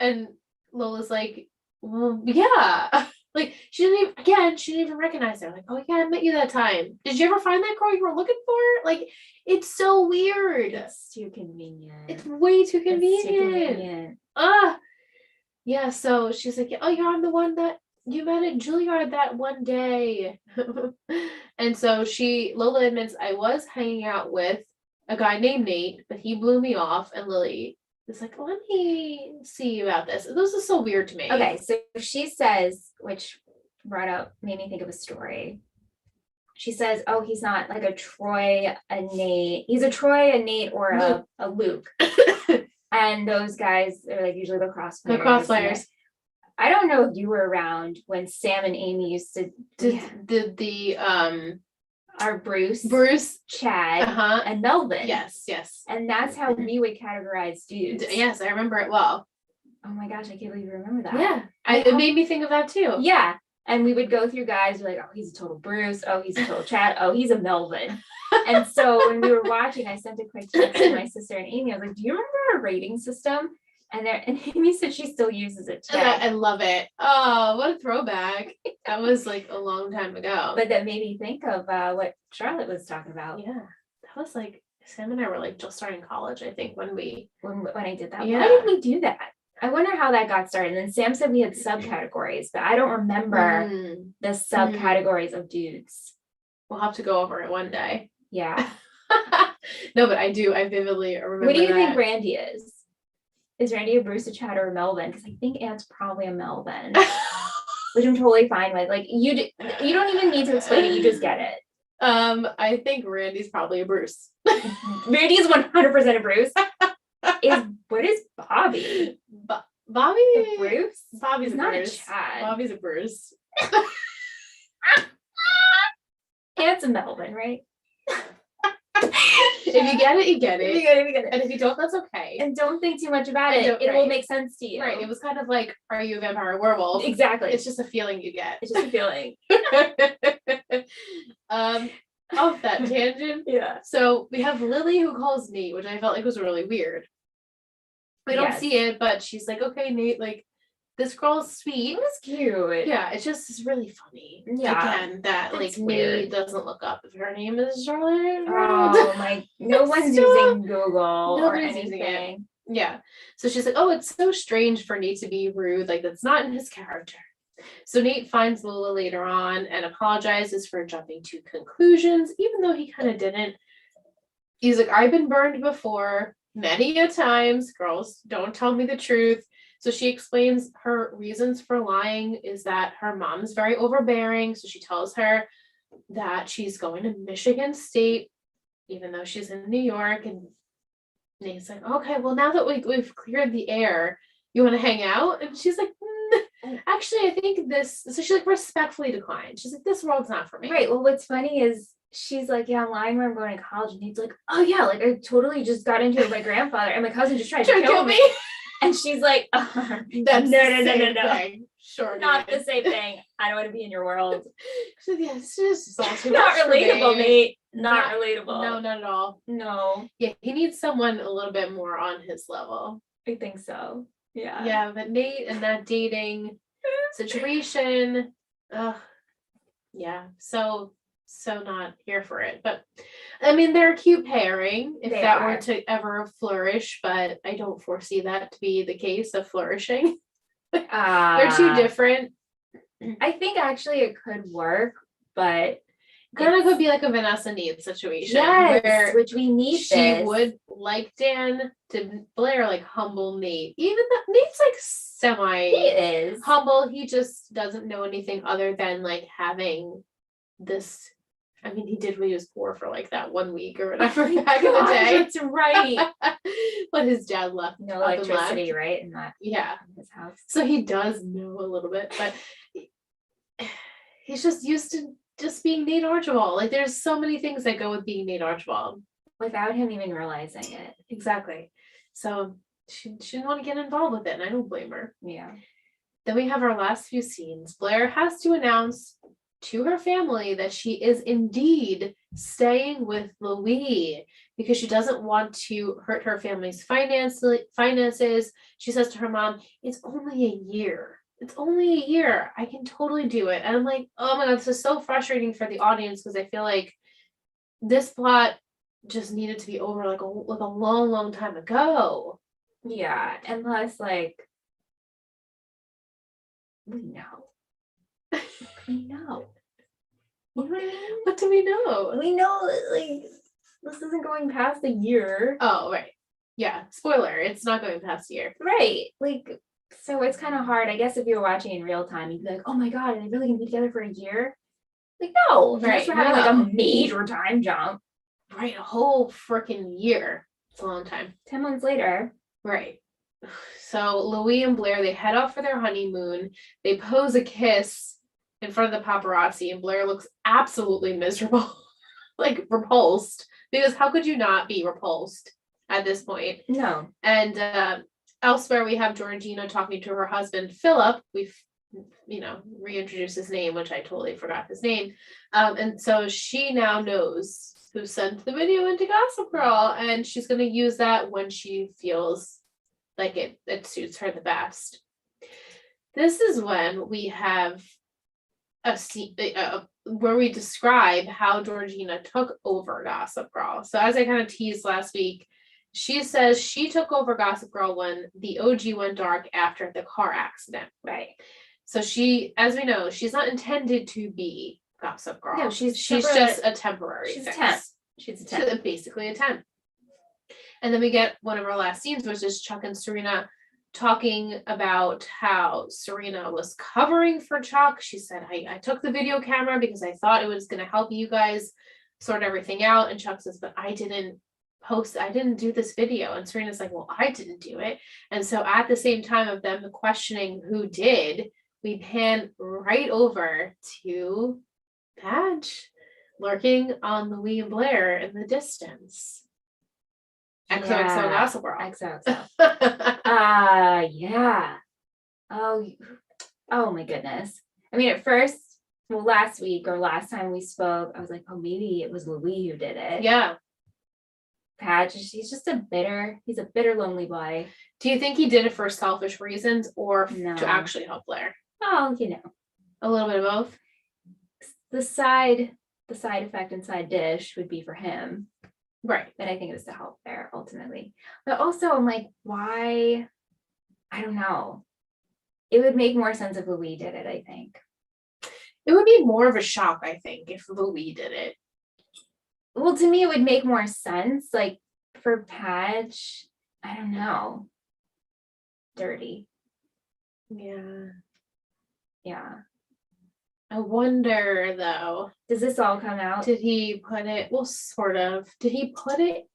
And Lola's like, well, yeah. Like, she didn't even recognize her. Like, oh yeah, I met you that time. Did you ever find that girl you were looking for? Like, it's so weird. It's too convenient. It's way too convenient. Yeah, so she's like, oh, you're the one that you met at Juilliard that one day. And so Lola admits, I was hanging out with a guy named Nate, but he blew me off. And Lily is like, let me see about this. This is so weird to me. Okay, so she says, which made me think of a story. She says, oh, he's not like a Troy, a Nate. He's a Troy, a Nate, or a Luke. And those guys are like usually lacrosse players. Lacrosse players. I don't know if you were around when Sam and Amy used to our Bruce, Chad, and Melvin. Yes. And that's how we would categorize dudes. Yes, I remember it well. Oh my gosh, I can't believe you remember that. Yeah, it made me think of that too. Yeah, and we would go through guys like, oh, he's a total Bruce. Oh, he's a total Chad. Oh, he's a Melvin. And so when we were watching, I sent a quick text to my sister and Amy. I was like, do you remember our rating system? And Amy said she still uses it today. I love it. Oh, what a throwback. That was like a long time ago. But that made me think of what Charlotte was talking about. Yeah. That was like, Sam and I were like just starting college, I think, when I did that. Yeah. Why did we do that? I wonder how that got started. And then Sam said we had subcategories, but I don't remember the subcategories of dudes. We'll have to go over it one day. Yeah. No, but I do. I vividly remember. What do you think Randy is? Is Randy a Bruce, a Chad, or a Melvin? Because I think Aunt's probably a Melvin, which I'm totally fine with. Like you don't even need to explain it; you just get it. I think Randy's probably a Bruce. Randy is 100% a Bruce. What is Bobby? Bobby? A Bruce? Bobby's not Bruce. A Chad. Bobby's a Bruce. Aunt's a Melvin, right? If you get it, you get it. If you get it, you get it. And if you don't, that's okay. And don't think too much about it. It will make sense to you. Right. It was kind of like, are you a vampire or werewolf? Exactly. It's just a feeling you get. It's just a feeling. Off that tangent. Yeah. So we have Lily who calls Nate, which I felt like was really weird. We don't see it, but she's like, okay, Nate, like, this girl's sweet. It was cute. Yeah, it's just it's really funny. Yeah, Again, that like it's weird. Nate doesn't look up if her name is Charlotte. Oh my, no one's Stop. using Google Nobody's or using it. anything. Yeah. So she's like, oh, it's so strange for Nate to be rude. Like, that's not in his character. So Nate finds Lola later on and apologizes for jumping to conclusions, even though he kind of didn't. He's like, I've been burned before many a times. Girls, don't tell me the truth. So she explains her reasons for lying is that her mom's very overbearing. So she tells her that she's going to Michigan State, even though she's in New York. And Nate's like, okay, well, now that we've cleared the air, you want to hang out? And she's like, actually, I think this. So she like respectfully declined. She's like, this world's not for me. Right. Well, what's funny is she's like, yeah, I'm lying where I'm going to college. And he's like, oh yeah, like I totally just got into it with my grandfather and my cousin just tried to kill me. And she's like, That's no. Sure. Not the same thing. I don't want to be in your world. So yeah, it's just all too Not much for relatable, me. Nate. Not relatable. No, not at all. No. Yeah, he needs someone a little bit more on his level. I think so. Yeah. Yeah, but Nate and that dating situation, yeah, so not here for it. But I mean, they're a cute pairing if They that are. were to ever flourish, but I don't foresee that to be the case of flourishing. They're too different. I think actually it could work, but Kind of could be like a Vanessa Nate situation. yes, where which we need. she would like Dan to Blair like humble Nate. Even though Nate's like semi He is humble, he just doesn't know anything other than like having this. I mean, he did when he was poor for like that 1 week or whatever back in the day. That's right. But his dad left No up and electricity, left. right? In that Yeah. in his house. So he does know a little bit, but he's just used to just being Nate Archibald. Like there's so many things that go with being Nate Archibald. Without him even realizing it. Exactly. So she didn't want to get involved with it, and I don't blame her. Yeah. Then we have our last few scenes. Blair has to announce to her family that she is indeed staying with Louis because she doesn't want to hurt her family's finances. She says to her mom, it's only a year. It's only a year. I can totally do it. And I'm like, oh my God, this is so frustrating for the audience because I feel like this plot just needed to be over like a long, long time ago. Yeah. Unless like we know. We know. You know what I mean? What do we know? We know that like this isn't going past a year. Oh, right. Yeah. Spoiler, it's not going past a year. Right. Like, so it's kind of hard. I guess if you were watching in real time, you'd be like, oh my God, are they really gonna be together for a year? Like, no. Unless we're having like a major time jump. Right, a whole freaking year. It's a long time. 10 months later. Right. So Louis and Blair, they head off for their honeymoon. They pose a kiss in front of the paparazzi, and Blair looks absolutely miserable, like repulsed. Because how could you not be repulsed at this point? No. And elsewhere, we have Georgina talking to her husband, Philip. We've, reintroduced his name, which I totally forgot his name. And so she now knows who sent the video into Gossip Girl, and she's going to use that when she feels like it suits her the best. This is when we have a scene where we describe how Georgina took over Gossip Girl. So as I kind of teased last week, she says she took over Gossip Girl when the OG went dark after the car accident. Right. So she, as we know, she's not intended to be Gossip Girl. No, she's just a temporary She's fix. a temp. She's a temp. She's basically a temp. And then we get one of our last scenes, which is Chuck and Serena talking about how Serena was covering for Chuck. She said, I took the video camera because I thought it was going to help you guys sort everything out. And Chuck says, but I didn't do this video. And Serena's like, well, I didn't do it. And so at the same time of them questioning who did, we pan right over to Padge lurking on Louis and Blair in the distance. XOXO Gossip Girl. XOXO. Yeah. Oh my goodness. I mean, at first, well, last week or last time we spoke, I was like, oh, maybe it was Louis who did it. Yeah. Patch, he's just he's a bitter, lonely boy. Do you think he did it for selfish reasons or No. to actually help Blair? Oh, A little bit of both. the side effect and side dish would be for him. Right. But I think it was to help Blair ultimately. But also I'm like, why? I don't know. It would make more sense if Louis did it, I think. It would be more of a shock, I think, if Louis did it. Well, to me, it would make more sense. Like for Patch, I don't know. Dirty. Yeah. Yeah. I wonder, though. Does this all come out? Did he put it? Well, sort of. Did he put it?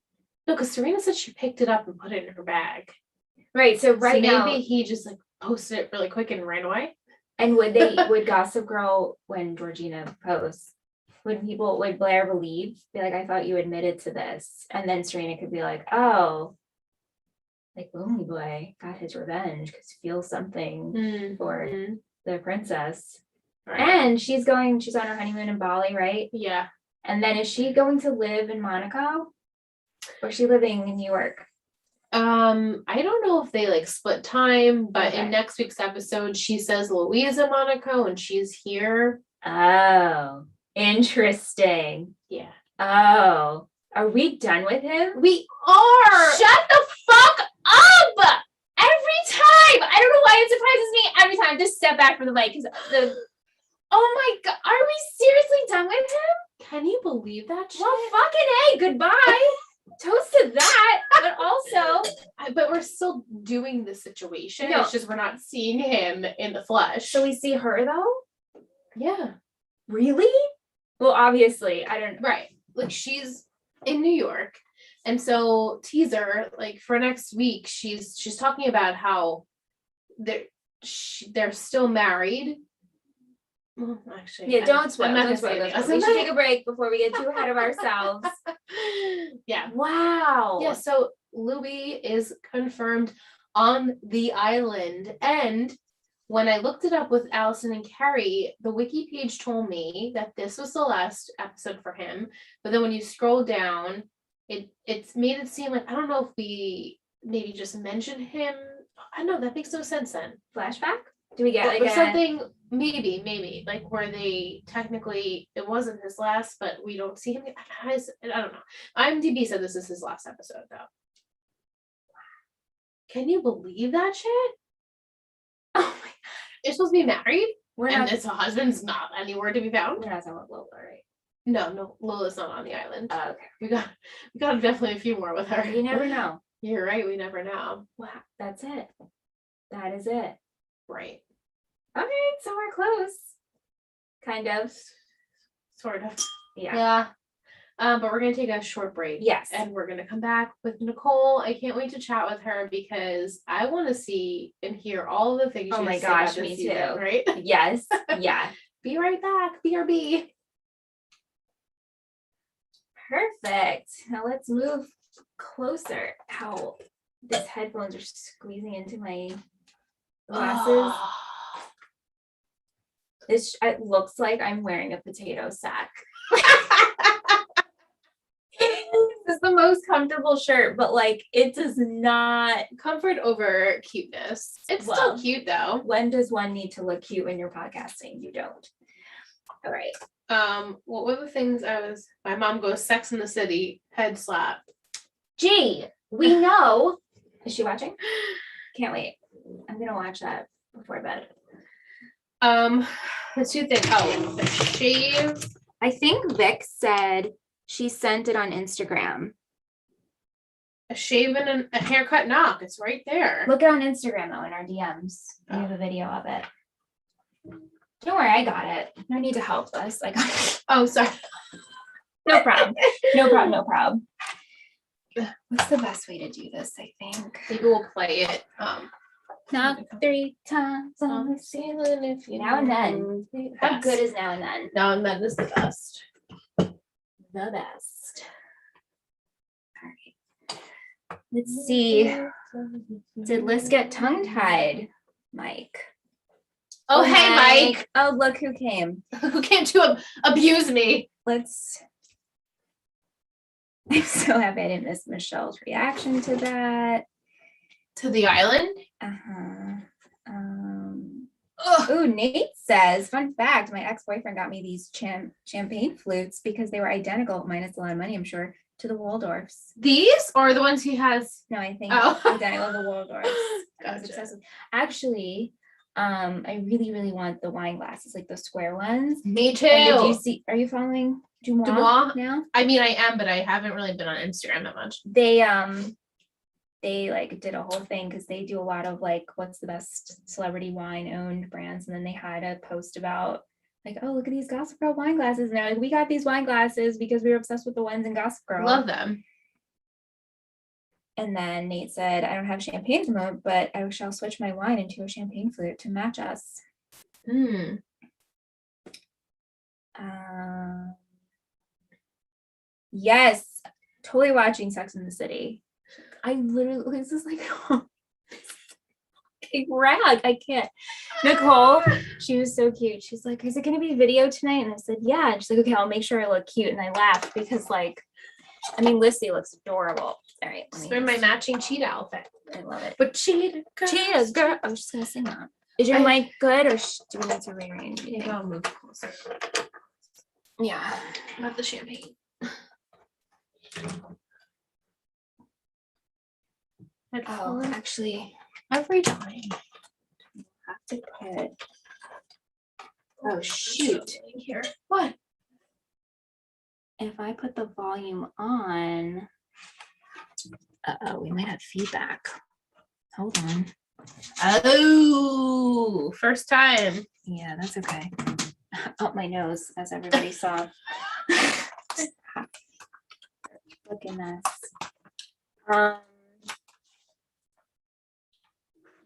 No, because Serena said she picked it up and put it in her bag. Right. So Maybe now, he just like posted it really quick and ran away. and would Gossip Girl, when Georgina posts, would Blair be like, I thought you admitted to this, and then Serena could be like, oh, like lonely boy got his revenge because he feels something for the princess. Right. And she's on her honeymoon in Bali, right? Yeah. And then is she going to live in Monaco? Or is she living in New York? I don't know if they like split time, but Okay. in next week's episode, she says Louise in Monaco and she's here. Oh, interesting. Yeah. Oh, are we done with him? We are. Shut the fuck up! Every time! I don't know why it surprises me every time. Just step back from the mic because oh my god, are we seriously done with him? Can you believe that shit? Well, fucking A, goodbye. Toast to that. But also, but we're still doing the situation. No. It's just we're not seeing him in the flesh. so we see her though? Yeah. Really? Well, obviously, I don't know. Right. Like she's in New York. And so teaser, like for next week, she's talking about how they're still married. Well, actually, Yeah, don't spoil. I'm not Don't gonna say spoil. anything We else. should take a break before we get too ahead of ourselves. Yeah. Wow. Yeah, so Louis is confirmed on the island. And when I looked it up with Allison and Carrie, the wiki page told me that this was the last episode for him. But then when you scroll down, it's made it seem like, I don't know if we maybe just mentioned him. I don't know, that makes no sense then. Flashback? Do we get Or something, maybe, like where they technically, it wasn't his last, but we don't see him. I don't know. IMDb said this is his last episode, though. Can you believe that shit? Oh my god. You're supposed to be married? And his husband's not anywhere to be found? We're not talking about Lola, right? No, Lola's not on the island. Okay. We got definitely a few more with her. You never know. You're right, we never know. Wow, that's it. That is it. Right. Okay, so we're close. Kind of. Sort of. Yeah. But we're gonna take a short break. Yes. And we're gonna come back with Nicole. I can't wait to chat with her because I want to see and hear all the things. Oh she my has to say about gosh, this me season, too. right? Yes. Yeah. Be right back. BRB. Perfect. Now let's move closer. Ow. These headphones are squeezing into my glasses. It looks like I'm wearing a potato sack. This is the most comfortable shirt, but like it does not. Comfort over cuteness. It's Well, still cute though. When does one need to look cute when you're podcasting? You don't. All right. What were the things my mom goes Sex in the City, head slap. Gee, we know. Is she watching? Can't wait. I'm gonna watch that before bed. The two things. Oh, the shave. I think Vic said she sent it on Instagram. A shave and a haircut knock. It's right there. Look it on Instagram though in our DMs. We have a video of it. Don't worry, I got it. No need to help us. I got it. Oh, sorry. No problem. No problem. No problem. What's the best way to do this? I think Maybe we'll play it. knock 3 times on the ceiling if you now and then. How good is now and then? Now and then is the best. The best. All right. Let's see. Did Liz get tongue-tied, Mike? Oh, hey, Mike. Oh, look who came. Who came to abuse me? Let's I'm so happy I didn't miss Michelle's reaction to that. To the island? Uh-huh. Ugh. Oh, Nate says, fun fact, my ex-boyfriend got me these champagne flutes because they were identical, minus a lot of money, I'm sure, to the Waldorfs. These or the ones he has? No, I think Oh. identical to the Waldorfs. I was Gotcha. obsessed with. Actually, I really, really want the wine glasses, like the square ones. Me too. And did you see, are you following Dumois? now? I mean, I am, but I haven't really been on Instagram that much. They like did a whole thing because they do a lot of like what's the best celebrity wine owned brands, and then they had a post about like, oh, look at these Gossip Girl wine glasses, and they're like, we got these wine glasses because we were obsessed with the ones in Gossip Girl. Love them. And then Nate said, I don't have champagne at the moment, but I shall switch my wine into a champagne flute to match us. Yes, totally watching Sex in the City. I literally, this is like a rag. I can't. Nicole, she was so cute. She's like, is it going to be video tonight? And I said, yeah. And she's like, okay, I'll make sure I look cute. And I laughed because like, I mean, Lissy looks adorable. All right. Just wear my matching cheetah outfit. I love it. But cheetah girl. I was just going to sing that. Is your mic good or do we need to rearrange? Maybe I'll move closer. Yeah. About the champagne. Oh, actually, every time. Have to put. Oh shoot! Here. What? If I put the volume on, oh, we might have feedback. Hold on. Oh, first time. Yeah, that's okay. Up my nose, as everybody saw. Look at this.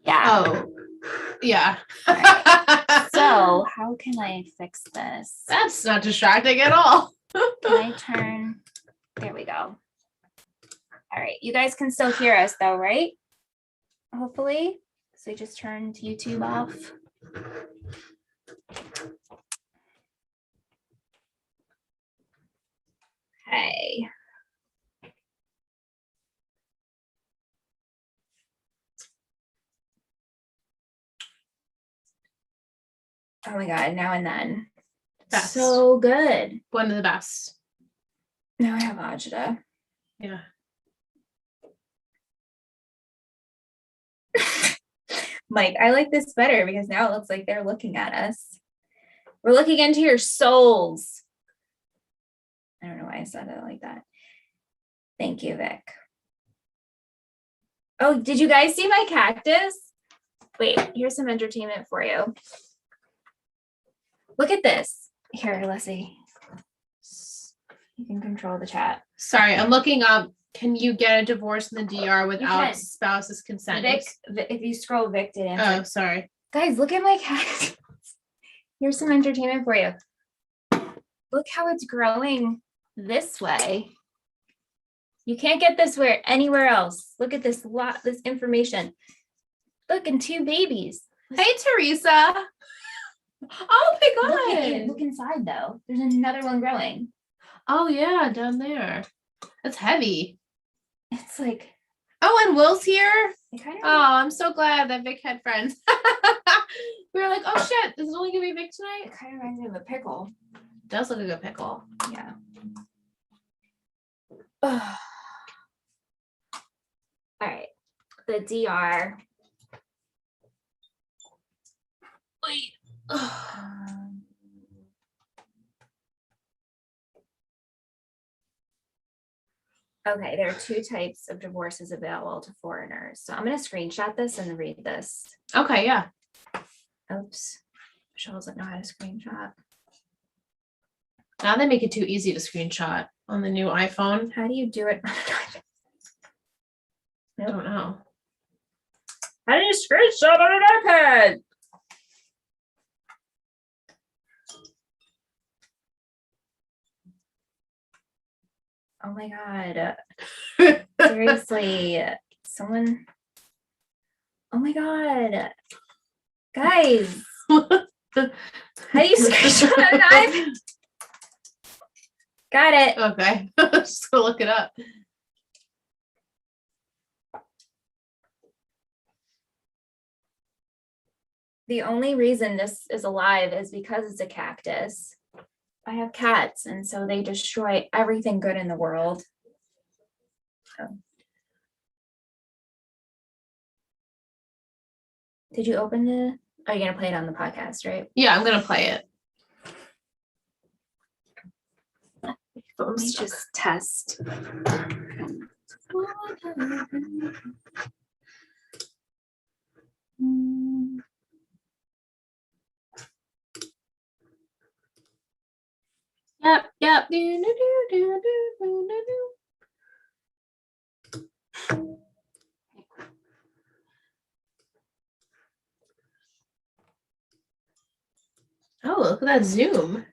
Yeah. Oh, yeah. Right. So how can I fix this? That's not distracting at all. Can I turn? There we go. All right. You guys can still hear us though, right? Hopefully. So just turned YouTube off. Okay. Oh my God, now and then. Best. So good. One of the best. Now I have agita. Yeah. Mike, I like this better because now it looks like they're looking at us. We're looking into your souls. I don't know why I said it like that. Thank you, Vic. Oh, did you guys see my cactus? Wait, here's some entertainment for you. Look at this. Here, let's see. You can control the chat. Sorry, I'm looking up. Can you get a divorce in the DR without spouse's consent? Vic, if you scroll, Vic did answer. Oh, sorry. Guys, look at my cactus. Here's some entertainment for you. Look how it's growing this way. You can't get this anywhere else. Look at this this information. Look, and 2 babies. Hey, Teresa. Oh my God. Look inside though. There's another one growing. Oh yeah, down there. That's heavy. It's like. Oh, and Will's here. Kind of Oh, I'm so glad that Vic had friends. We were like, oh shit, is it only gonna be Vic tonight? It kind of reminds me of a pickle. It does look like a pickle. Yeah. All right. The DR. Wait. Okay, there are 2 types of divorces available to foreigners. So I'm going to screenshot this and read this. Okay, yeah. Oops. Michelle doesn't know how to screenshot. Now they make it too easy to screenshot on the new iPhone. How do you do it? I don't know. How do you screenshot on an iPad? Oh my God. Seriously, someone. Oh my God. Guys. How do you screenshot an iPad? Got it. Okay. Just gonna look it up. The only reason this is alive is because it's a cactus. I have cats, and so they destroy everything good in the world. So. Did you open the? Are you gonna play it on the podcast, right? Yeah, I'm gonna play it. Let me just test. Yep. Oh, look at that zoom.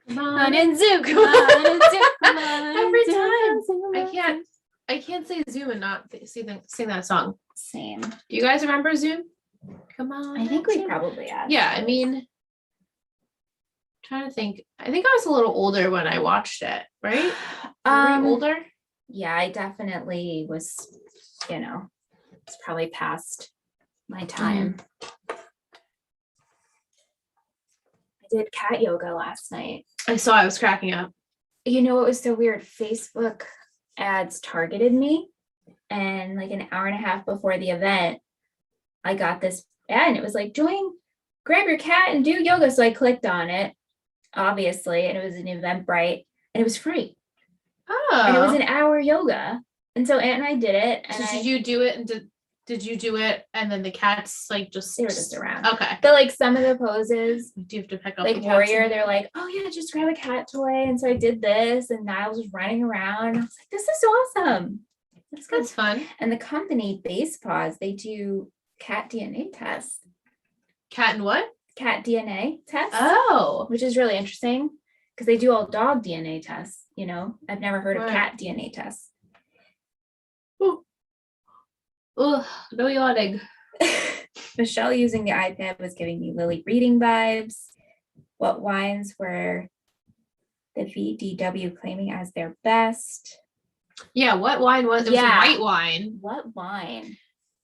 Come on and zoom. Come on and zoom. Come on. Every time. I can't say zoom and not sing that song. Same. Do you guys remember Zoom? Come on. I think we Zoom. probably have. Yeah, I mean, trying to think. I think I was a little older when I watched it, right? Were we older? Yeah, I definitely was, it's probably past my time. I did cat yoga last night. I was cracking up. You know what was so weird? Facebook ads targeted me, and like an hour and a half before the event, I got this ad and it was like, grab your cat and do yoga. So I clicked on it, obviously, and it was an Eventbrite and it was free. Oh. And it was an hour yoga. And so Aunt and I did it. And did you do it? And did you do it? And then the cats they were just around. Okay. But like some of the poses, do you have to pick up like the Warrior, they're like, oh yeah, just grab a cat toy. And so I did this, and Niles was running around. I was like, this is awesome. That's fun. And the company Base Paws, they do cat DNA tests. Cat and what? Cat DNA tests. Oh. Which is really interesting because they do all dog DNA tests. I've never heard of cat DNA tests. Ugh, no yawning. Michelle using the iPad was giving me Lily reading vibes. What wines were the VDW claiming as their best? Yeah, what wine was it? Yeah. Was white wine. What wine?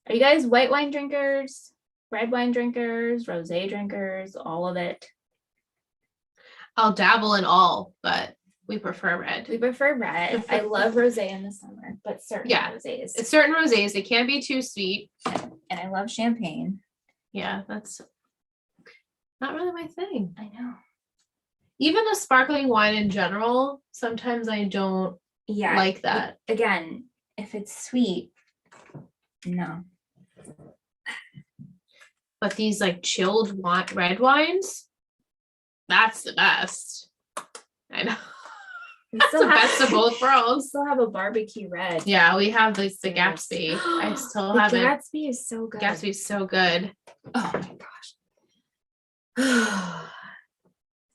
Are you guys white wine drinkers, red wine drinkers, rosé drinkers, all of it? I'll dabble in all, but we prefer red. We prefer red. I love rosé in the summer, but certain rosés. It's certain rosés. They can't be too sweet. And I love champagne. Yeah, that's not really my thing. I know. Even the sparkling wine in general, sometimes I don't like that. Again, if it's sweet, no. But these like chilled red wines, that's the best. I know. That's the best of both worlds. We still have a barbecue red. Yeah, we have the Gatsby. I still have it. Gatsby is so good. Gatsby is so good. Oh my gosh.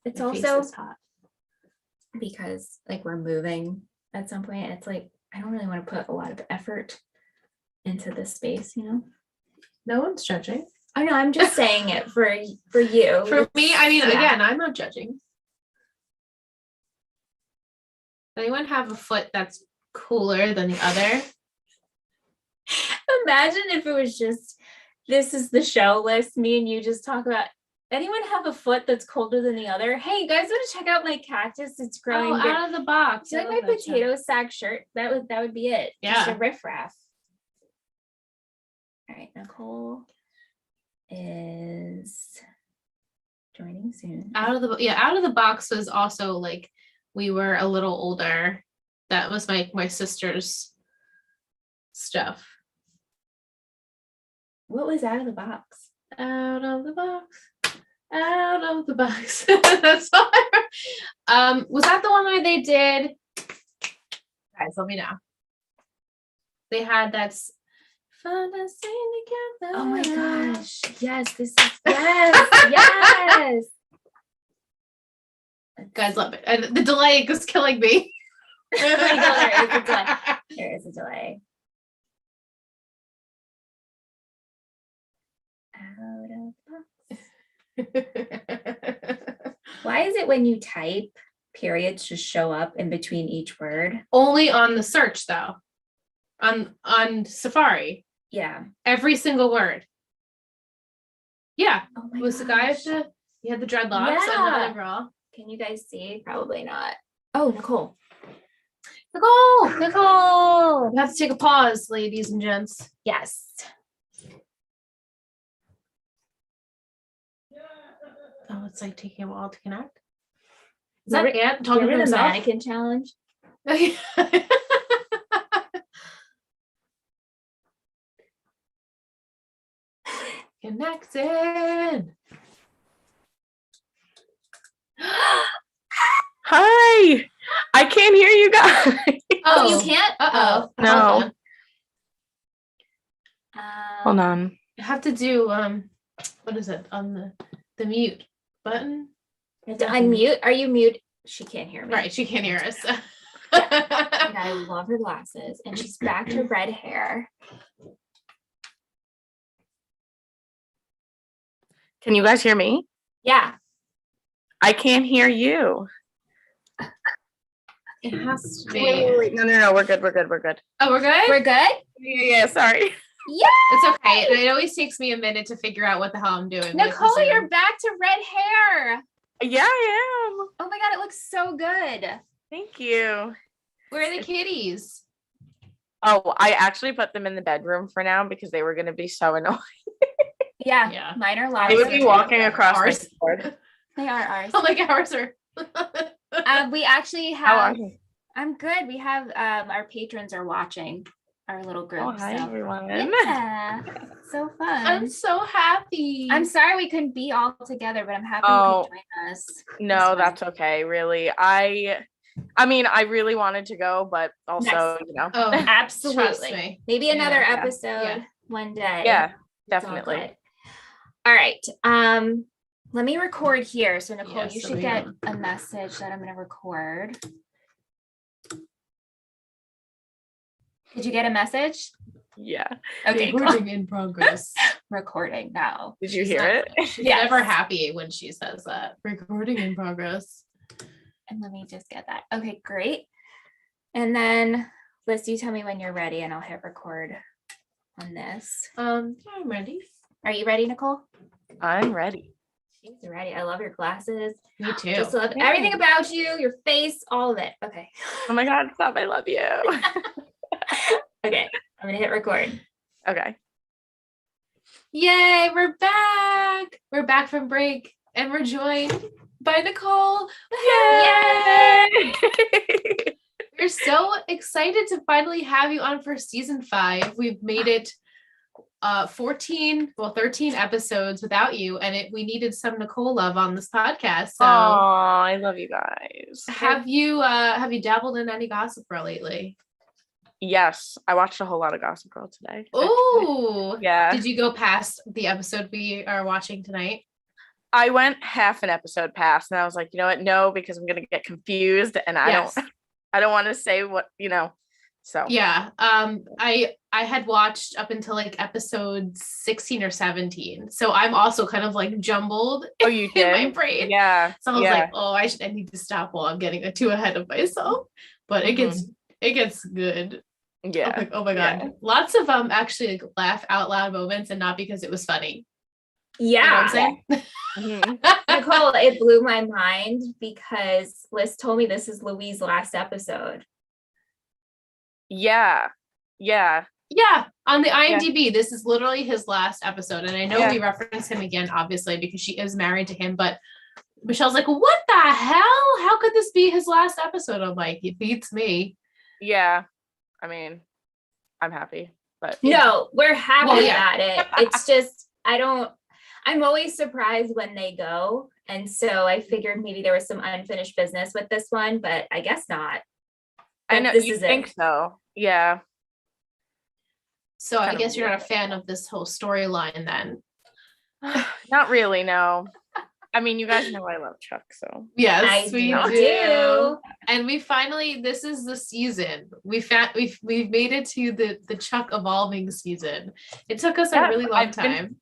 It's also hot because like we're moving at some point. It's like I don't really want to put a lot of effort into this space, No one's judging. I know, I'm just saying it for you. For me, I mean, again, I'm not judging. Does anyone have a foot that's cooler than the other? Imagine if it was just, this is the show list, me and you just talk about, anyone have a foot that's colder than the other? Hey, you guys want to check out my cactus? It's growing out of the box. Do you like my potato sack shirt? That would be it. Yeah. Just a riffraff. All right, Nicole is joining soon. Out of the box was also like we were a little older. That was my sister's stuff. What was out of the box? Out of the box. Out of the box. That's all I was that the one where they did? Guys, let me know. They had that's fun to sing together. Oh my gosh. Yes, this is yes. Guys love it. And the delay is killing me. I know there is a delay. Out of box. Why is it when you type, periods just show up in between each word. Only on the search though. On Safari. Yeah. Every single word. Yeah. Oh my It was the guy gosh. he had the dreadlocks and the other girl. Can you guys see? Probably not. Oh, Nicole. Nicole. We have to take a pause, ladies and gents. Yes. Oh, it's like taking a while to connect. Is that Ant talking to Remember the himself? mannequin challenge? Connected. Hi. I can't hear you guys. Oh, you can't? Uh-oh. No. Hold on. Hold on. I have to do what is it on the mute button? You have to unmute. Are you mute? She can't hear me. Right, she can't hear us. And I love her glasses. And she's back to red hair. Can you guys hear me? Yeah. I can't hear you. It has to be. Wait. No. We're good. Oh, we're good? We're good? Yeah, sorry. Yeah. It's okay. And it always takes me a minute to figure out what the hell I'm doing. with Nicole, the Zoom. you're back to red hair. Yeah, I am. Oh my God, it looks so good. Thank you. Where are the kitties? Oh, I actually put them in the bedroom for now because they were going to be so annoying. Yeah. Yeah. Mine are live. They would be walking across my Ours. board. They are ours. Oh, like ours are. We actually How have. are you? I'm good. We have our patrons are watching our little group. Oh, hi, so. everyone. Yeah. So fun. I'm so happy. I'm sorry we couldn't be all together, but I'm happy Oh, you could join us. No, that's okay. Really. I mean, I really wanted to go, but also, Oh, Absolutely. trust me. Maybe another Yeah. episode one day. Yeah, It's all definitely. good. All right. Let me record here. So Nicole, Yes, you so should we get don't- a message that I'm going to record. Did you get a message? Yeah. Okay, cool. Recording in progress. Recording now. Did you She's hear not- it? She's Yes. never happy when she says that. Recording in progress. And let me just get that. Okay, great. And then Liz, you tell me when you're ready and I'll hit record on this. I'm ready. Are you ready, Nicole? I'm ready. She's ready. I love your glasses. Me too. Just love everything about you, your face, all of it. Okay. Oh my God, stop. I love you. Okay. I'm going to hit record. Okay. Yay, we're back. We're back from break and we're joined by Nicole. Yay! We're so excited to finally have you on for season 5. We've made it 13 episodes without you, and we needed some Nicole love on this podcast. So Oh, I love you guys. have you dabbled in any Gossip Girl lately? Yes, I watched a whole lot of Gossip Girl today. Oh, Yeah. Did you go past the episode we are watching tonight? I went half an episode past and I was like, you know what? No, because I'm gonna get confused and I don't want to say what, so Yeah. I had watched up until like episode 16 or 17. So I'm also kind of like jumbled Oh, you in my did? brain. Yeah. So I was yeah. like, oh, I need to stop while I'm getting too ahead of myself. But it gets good. Yeah. Like, oh my God. Yeah. Lots of actually like laugh out loud moments and not because it was funny. Yeah. You know what I'm saying? Mhm. Nicole, it blew my mind because Liz told me this is Louis' last episode. Yeah. Yeah, on the IMDb, this is literally his last episode. And I know we reference him again, obviously, because she is married to him. But Michelle's like, what the hell? How could this be his last episode? I'm like, it beats me. Yeah. I mean, I'm happy, but No, we're happy Well, yeah. about it. It's just, I'm always surprised when they go. And so I figured maybe there was some unfinished business with this one, but I guess not. I know This you is think it. so. Yeah. So I Kind of guess you're not a weird. fan of this whole storyline then. Not really, no. I mean, you guys know I love Chuck, so Yes, I we do. do. And we finally, this is the season. We've made it to the Chuck evolving season. It took us a Yeah, really long time.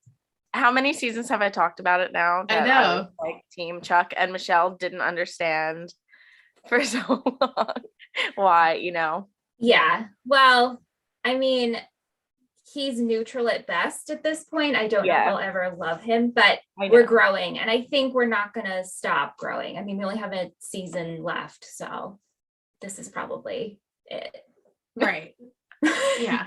how many seasons have I talked about it now? I that know. was, like Team Chuck, and Michelle didn't understand for so long. Why, Yeah. Well, I mean, he's neutral at best at this point. I don't know if Yeah. I'll ever love him, but I we're know. growing, and I think we're not gonna stop growing. I mean, we only have a season left, so this is probably it. Right. Yeah.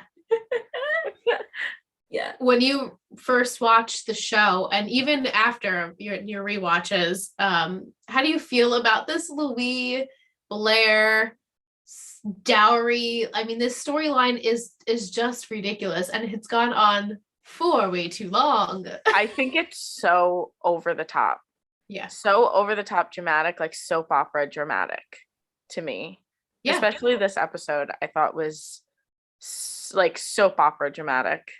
Yeah. When you first watched the show, and even after your rewatches, how do you feel about this Louis Blair dowry? I mean, this storyline is just ridiculous, and it's gone on for way too long. I think it's so over the top. Yeah. So over the top dramatic, like soap opera dramatic to me. Yeah. Especially this episode, I thought was like soap opera dramatic.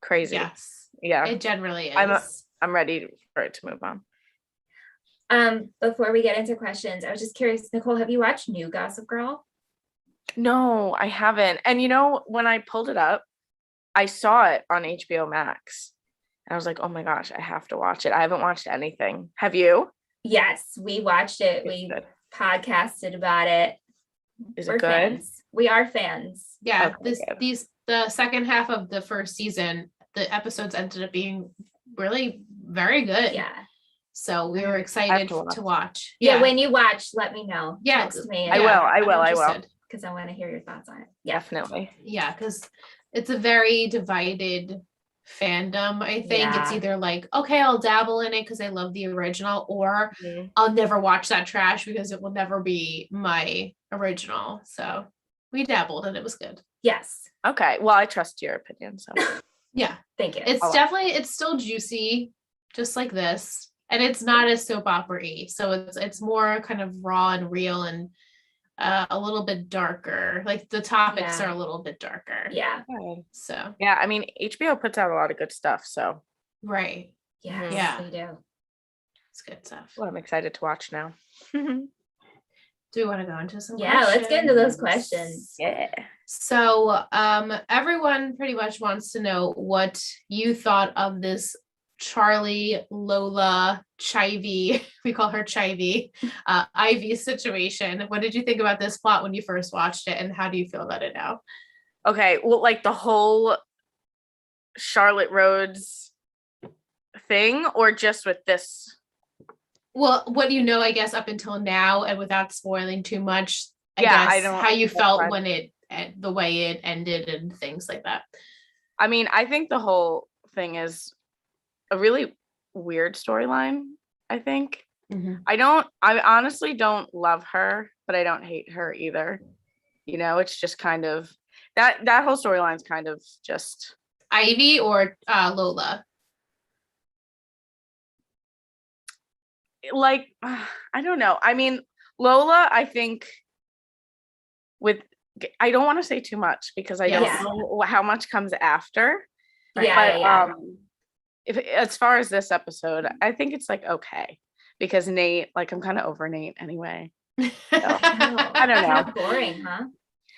Crazy. Yes. Yeah. It generally is. I'm ready for it to move on. Before we get into questions, I was just curious, Nicole, have you watched New Gossip Girl? No, I haven't. And when I pulled it up, I saw it on HBO Max. And I was like, oh my gosh, I have to watch it. I haven't watched anything. Have you? Yes, we watched it. It's We good. podcasted about it. Is We're it good? fans. We are fans. Yeah. Okay, good. The second half of the first season, the episodes ended up being really very good. Yeah. So we were I excited have to to watch. Yeah. When you watch, let me know. Yeah, Text me. I will. I will. Because I want to hear your thoughts on it. Yeah. Definitely. Yeah, because it's a very divided fandom. I think it's Yeah. either like, okay, I'll dabble in it because I love the original, or Mhm. I'll never watch that trash because it will never be my original. So we dabbled and it was good. Yes. Okay. Well, I trust your opinion. So Yeah, Thank you. it's still juicy, just like this, and it's not as soap opera-y. So it's more kind of raw and real, and a little bit darker. Like the topics Yeah. are a little bit darker. Yeah. So yeah, I mean, HBO puts out a lot of good stuff. So right, Yes, Yeah. they do. it's good stuff. well, I'm excited to watch now. Do we want to go into some Yeah, let's get into those questions? questions. Yeah. So everyone pretty much wants to know what you thought of this Charlie, Lola, Chivy, we call her Chivy, Ivy situation. What did you think about this plot when you first watched it, and how do you feel about it now? Okay. Well, like the whole Charlotte Rhodes thing, or just with this? Well, what do you know, I guess, up until now, and without spoiling too much, I Yeah, I guess don't- how you that's felt fine. when the way it ended and things like that. I mean, I think the whole thing is a really weird storyline, I think. I honestly don't love her, but I don't hate her either. It's just kind of that whole storyline's kind of just Ivy or Lola? like, I don't know. I mean, Lola, I think I don't want to say too much because I Yes. don't know how much comes after. Yeah, But if as far as this episode, I think it's like okay because Nate, like I'm kind of over Nate anyway. I don't know. Kind of boring, huh?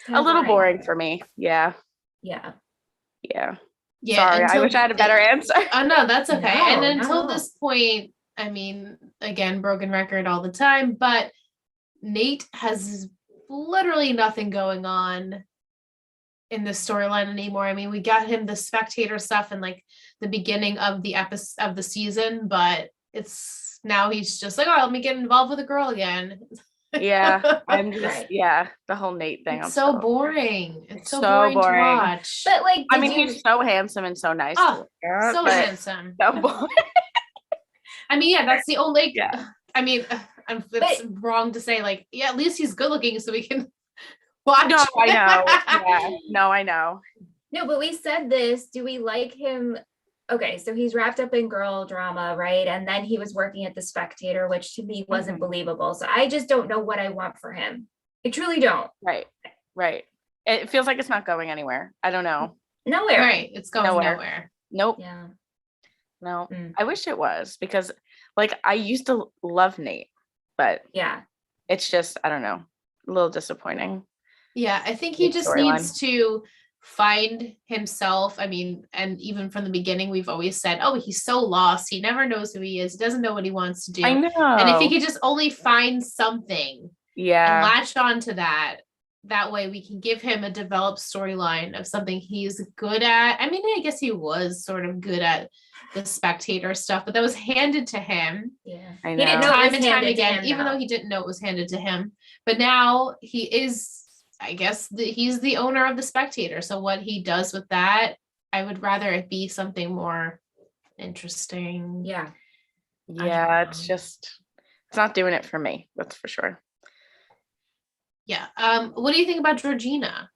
A little boring for me. Yeah. Yeah. Yeah. Sorry, I wish I had a better answer. Oh no, that's okay. No, And until no. this point, I mean, again, broken record all the time, but Nate has literally nothing going on in this storyline anymore. I mean, we got him the spectator stuff in like the beginning of the episode of the season, but it's now he's just like, oh, let me get involved with a girl again. Yeah, I'm just Right. the whole Nate thing. It's so boring. It's so so boring to boring. watch. But like, I mean, he's so handsome and so nice. Oh, to look at, so but handsome. so boring. I mean, yeah, that's the only. Like, Yeah. I mean, it's wrong to say like, yeah, at least he's good looking, so we can watch. No, I know. Yeah. No, I know. no, but we said this. Do we like him? Okay, so he's wrapped up in girl drama, right? And then he was working at the Spectator, which to me wasn't believable. So I just don't know what I want for him. I truly don't. Right. It feels like it's not going anywhere. I don't know. Nowhere. Right, it's going nowhere. Nope. Yeah. No. Mm. I wish it was because like I used to love Nate, but Yeah. it's just, I don't know, a little disappointing. Yeah, I think he Big just storyline. needs to find himself. I mean, and even from the beginning, we've always said, oh, he's so lost. He never knows who he is. He doesn't know what he wants to do. I know. And if he could just only find something, Yeah. latch on to that. That way we can give him a developed storyline of something he's good at. I mean, I guess he was sort of good at the spectator stuff, but that was handed to him. Yeah. I He didn't know. know it Time was and time handed to again, him, even though though. he didn't know it was handed to him. But now he is, I guess, he's the owner of the spectator. So what he does with that, I would rather it be something more interesting. Yeah. Yeah, it's not doing it for me. That's for sure. Yeah. What do you think about Georgina?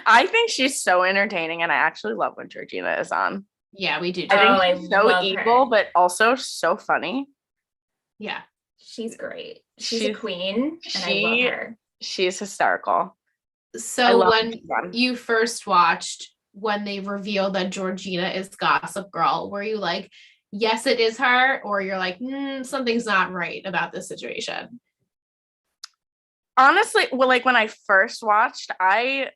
I think she's so entertaining, and I actually love when Georgina is on. Yeah, we do. I think I she's so love evil, her. but also so funny. Yeah. She's great. She's a queen, and I love her. She's hysterical. So when you first watched, when they revealed that Georgina is Gossip Girl, were you like, yes, it is her, or you're like, something's not right about this situation? Honestly, well, like when I first watched, I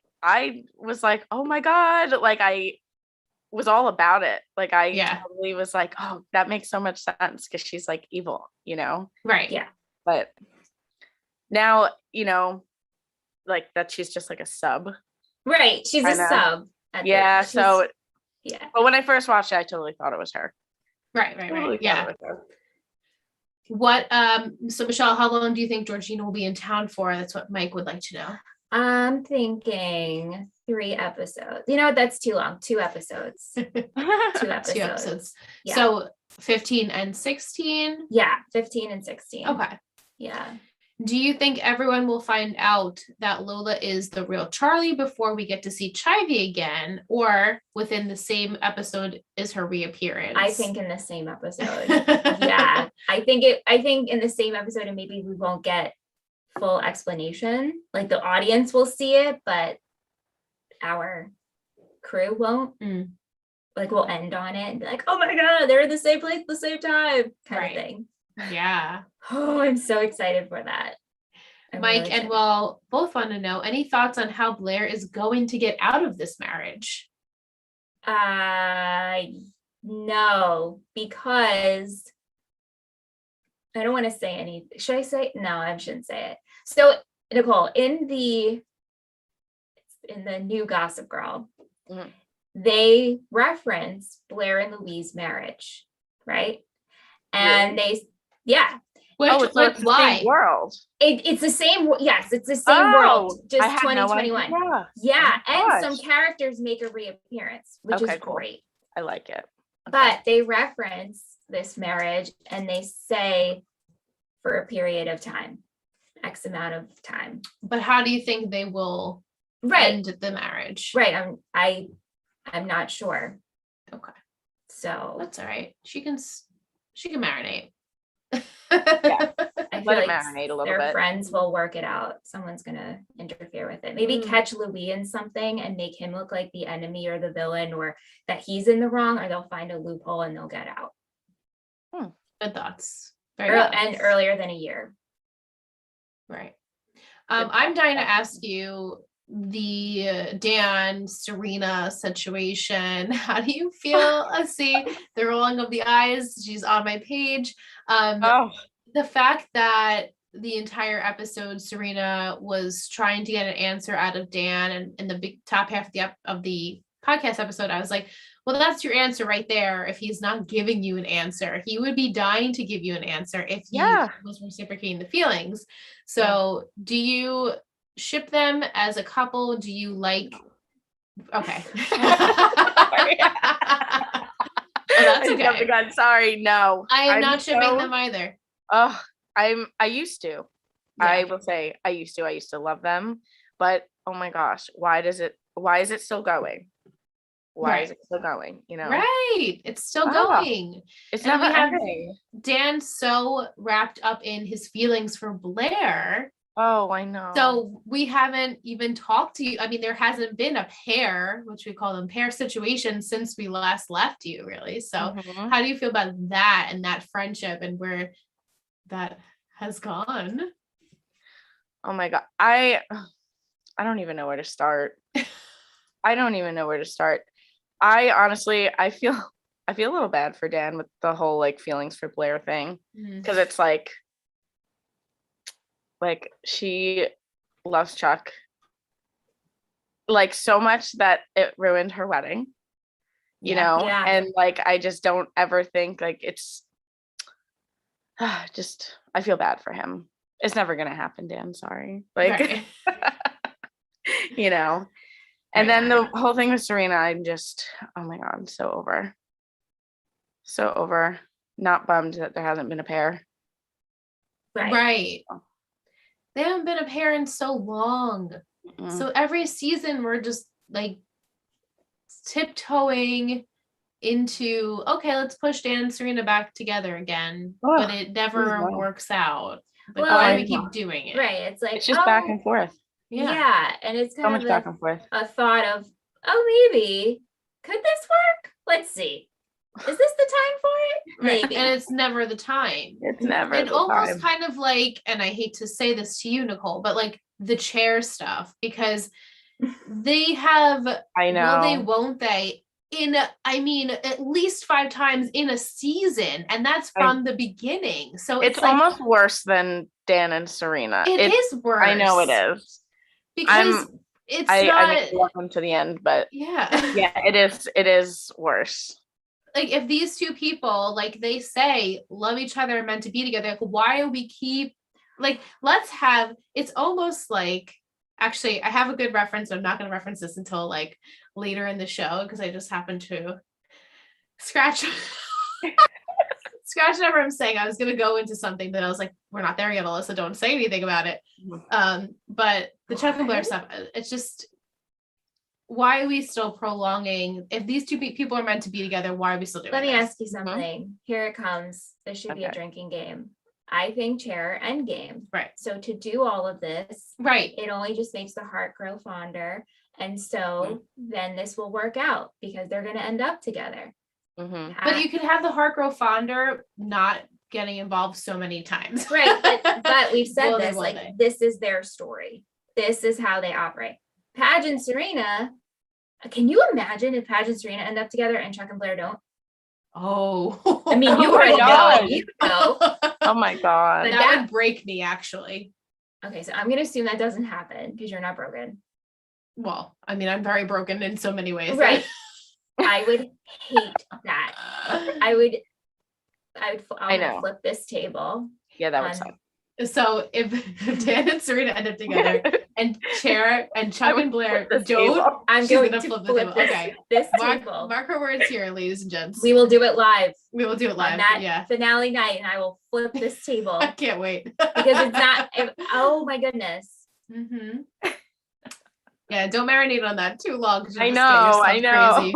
was like, oh my God, like I was all about it. Like I totally was like, oh, that makes so much sense because she's like evil, you know? Right. Yeah. But now, you know, like that she's just like a sub. Right. She's a sub. Yeah. So yeah. But when I first watched it, I totally thought it was her. Right. Yeah. What so Michelle, how long do you think Georgina will be in town for? That's what Mike would like to know. I'm thinking 3 episodes. You know what? That's too long. 2 episodes. 2 episodes. 2 episodes. Yeah. So 15 and 16? Yeah, 15 and 16. Okay. Yeah. Do you think everyone will find out that Lola is the real Charlie before we get to see Chivy again, or within the same episode is her reappearance? I think in the same episode. Yeah. I think in the same episode, and maybe we won't get full explanation. Like the audience will see it, but our crew won't. Like we'll end on it and be like, oh my God, they're in the same place at the same time, kind of thing. Yeah. Oh, I'm so excited for that. Mike and Will both want to know any thoughts on how Blair is going to get out of this marriage? No, because I don't want to say any. Should I say? No, I shouldn't say it. So, Nicole, in the new Gossip Girl, they reference Blair and Louise's marriage, right? And it's like why? Same world. It's the same. Yes, it's the same world. Just 2021. No yeah, and some characters make a reappearance, which is great. I like it. But they reference this marriage and they say for a period of time, X amount of time. But how do you think they will end the marriage? Right. I'm not sure. Okay. So that's all right. She can marinate. Yeah. I feel like marinate a little their bit. friends will work it out. Someone's gonna interfere with it. Maybe catch Louis in something and make him look like the enemy or the villain, or that he's in the wrong, or they'll find a loophole and they'll get out. Good thoughts. And earlier than a year. Right. I'm dying to ask you the Dan Serena situation. How do you feel? Let's see the rolling of the eyes. She's on my page. The fact that the entire episode Serena was trying to get an answer out of Dan, and in the big top half of the podcast episode, I was like, well, that's your answer right there. If he's not giving you an answer, he would be dying to give you an answer if he was reciprocating the feelings. So do you ship them as a couple? Do you like? Okay. That's okay. God, sorry, no. I'm not shipping them either. Oh, I used to. Yeah. I will say I used to love them, but oh my gosh, why is it still going? Why is it still going? You know? Right. It's still going. It's never ending. Dan so wrapped up in his feelings for Blair. Oh, I know. So we haven't even talked to you. I mean, there hasn't been a pair, which we call them pair situation, since we last left you, really. So how do you feel about that and that friendship and where that has gone? Oh my God. I don't even know where to start. I honestly, I feel a little bad for Dan with the whole like feelings for Blair thing. Because it's like, Like she loves Chuck like so much that it ruined her wedding, you know? Yeah. And like I just don't ever think like it's just I feel bad for him. It's never gonna happen, Dan. Sorry. Like Right. you know. And then the whole thing with Serena, I'm just, oh my God, I'm so over. So over. Not bummed that there hasn't been a pair. Right. They haven't been a pair in so long. Mm. So every season we're just like tiptoeing into, okay, let's push Dan and Serena back together again. But it never works out. Like, Well, why do I we keep know. doing it? Right. It's like, It's just back and forth. yeah. And it's So kind much of back and forth. a thought of, oh, maybe, could this work? Let's see. Is this the time for it? Right. Maybe. And it's never the time. It's never And the almost time. kind of like, and I hate to say this to you, Nicole, but like the chair stuff, because they have, I know. will they, won't they, I mean, at least 5 times in a season, and that's from the beginning. So it's like, almost worse than Dan and Serena. It is worse. I know it is. Because it's I not. need to walk them to the end, but yeah. yeah, it is. It is worse. Like if these two people, like they say, love each other and meant to be together, like why do we keep like let's have it's almost like actually I have a good reference. I'm not going to reference this until like later in the show because I just happened to scratch whatever I'm saying. I was going to go into something that I was like, we're not there yet, Alyssa. Don't say anything about it. But the Chuck and Blair stuff, it's just why are we still prolonging? If these two people are meant to be together, why are we still doing Let me this? ask you something. Here it comes. This should be a drinking game. I think chair and game. Right. So to do all of this, right, it only just makes the heart grow fonder. And so then this will work out because they're going to end up together. But you could have the heart grow fonder not getting involved so many times. Right. But we've said this, will like they? this is their story. This is how they operate. Padge and Serena, can you imagine if Padge and Serena end up together and Chuck and Blair don't? Oh, I mean, you Oh my already God. know. You know. Oh my God. But that would break me actually. Okay, so I'm gonna assume that doesn't happen because you're not broken. Well, I mean, I'm very broken in so many ways. Right. I would hate that. I would I'm gonna flip this table. Yeah, that would suck. So if Dan and Serena end up together and Chair and Chuck and Blair the don't, table. I'm she's going gonna to flip flip the table. Okay. this Mark table. her words here, ladies and gents. We will do it live. We will do it live. On that yeah. finale night, and I will flip this table. I can't wait. Because it's not, oh my goodness. Yeah, don't marinate on that too long. I know. Crazy.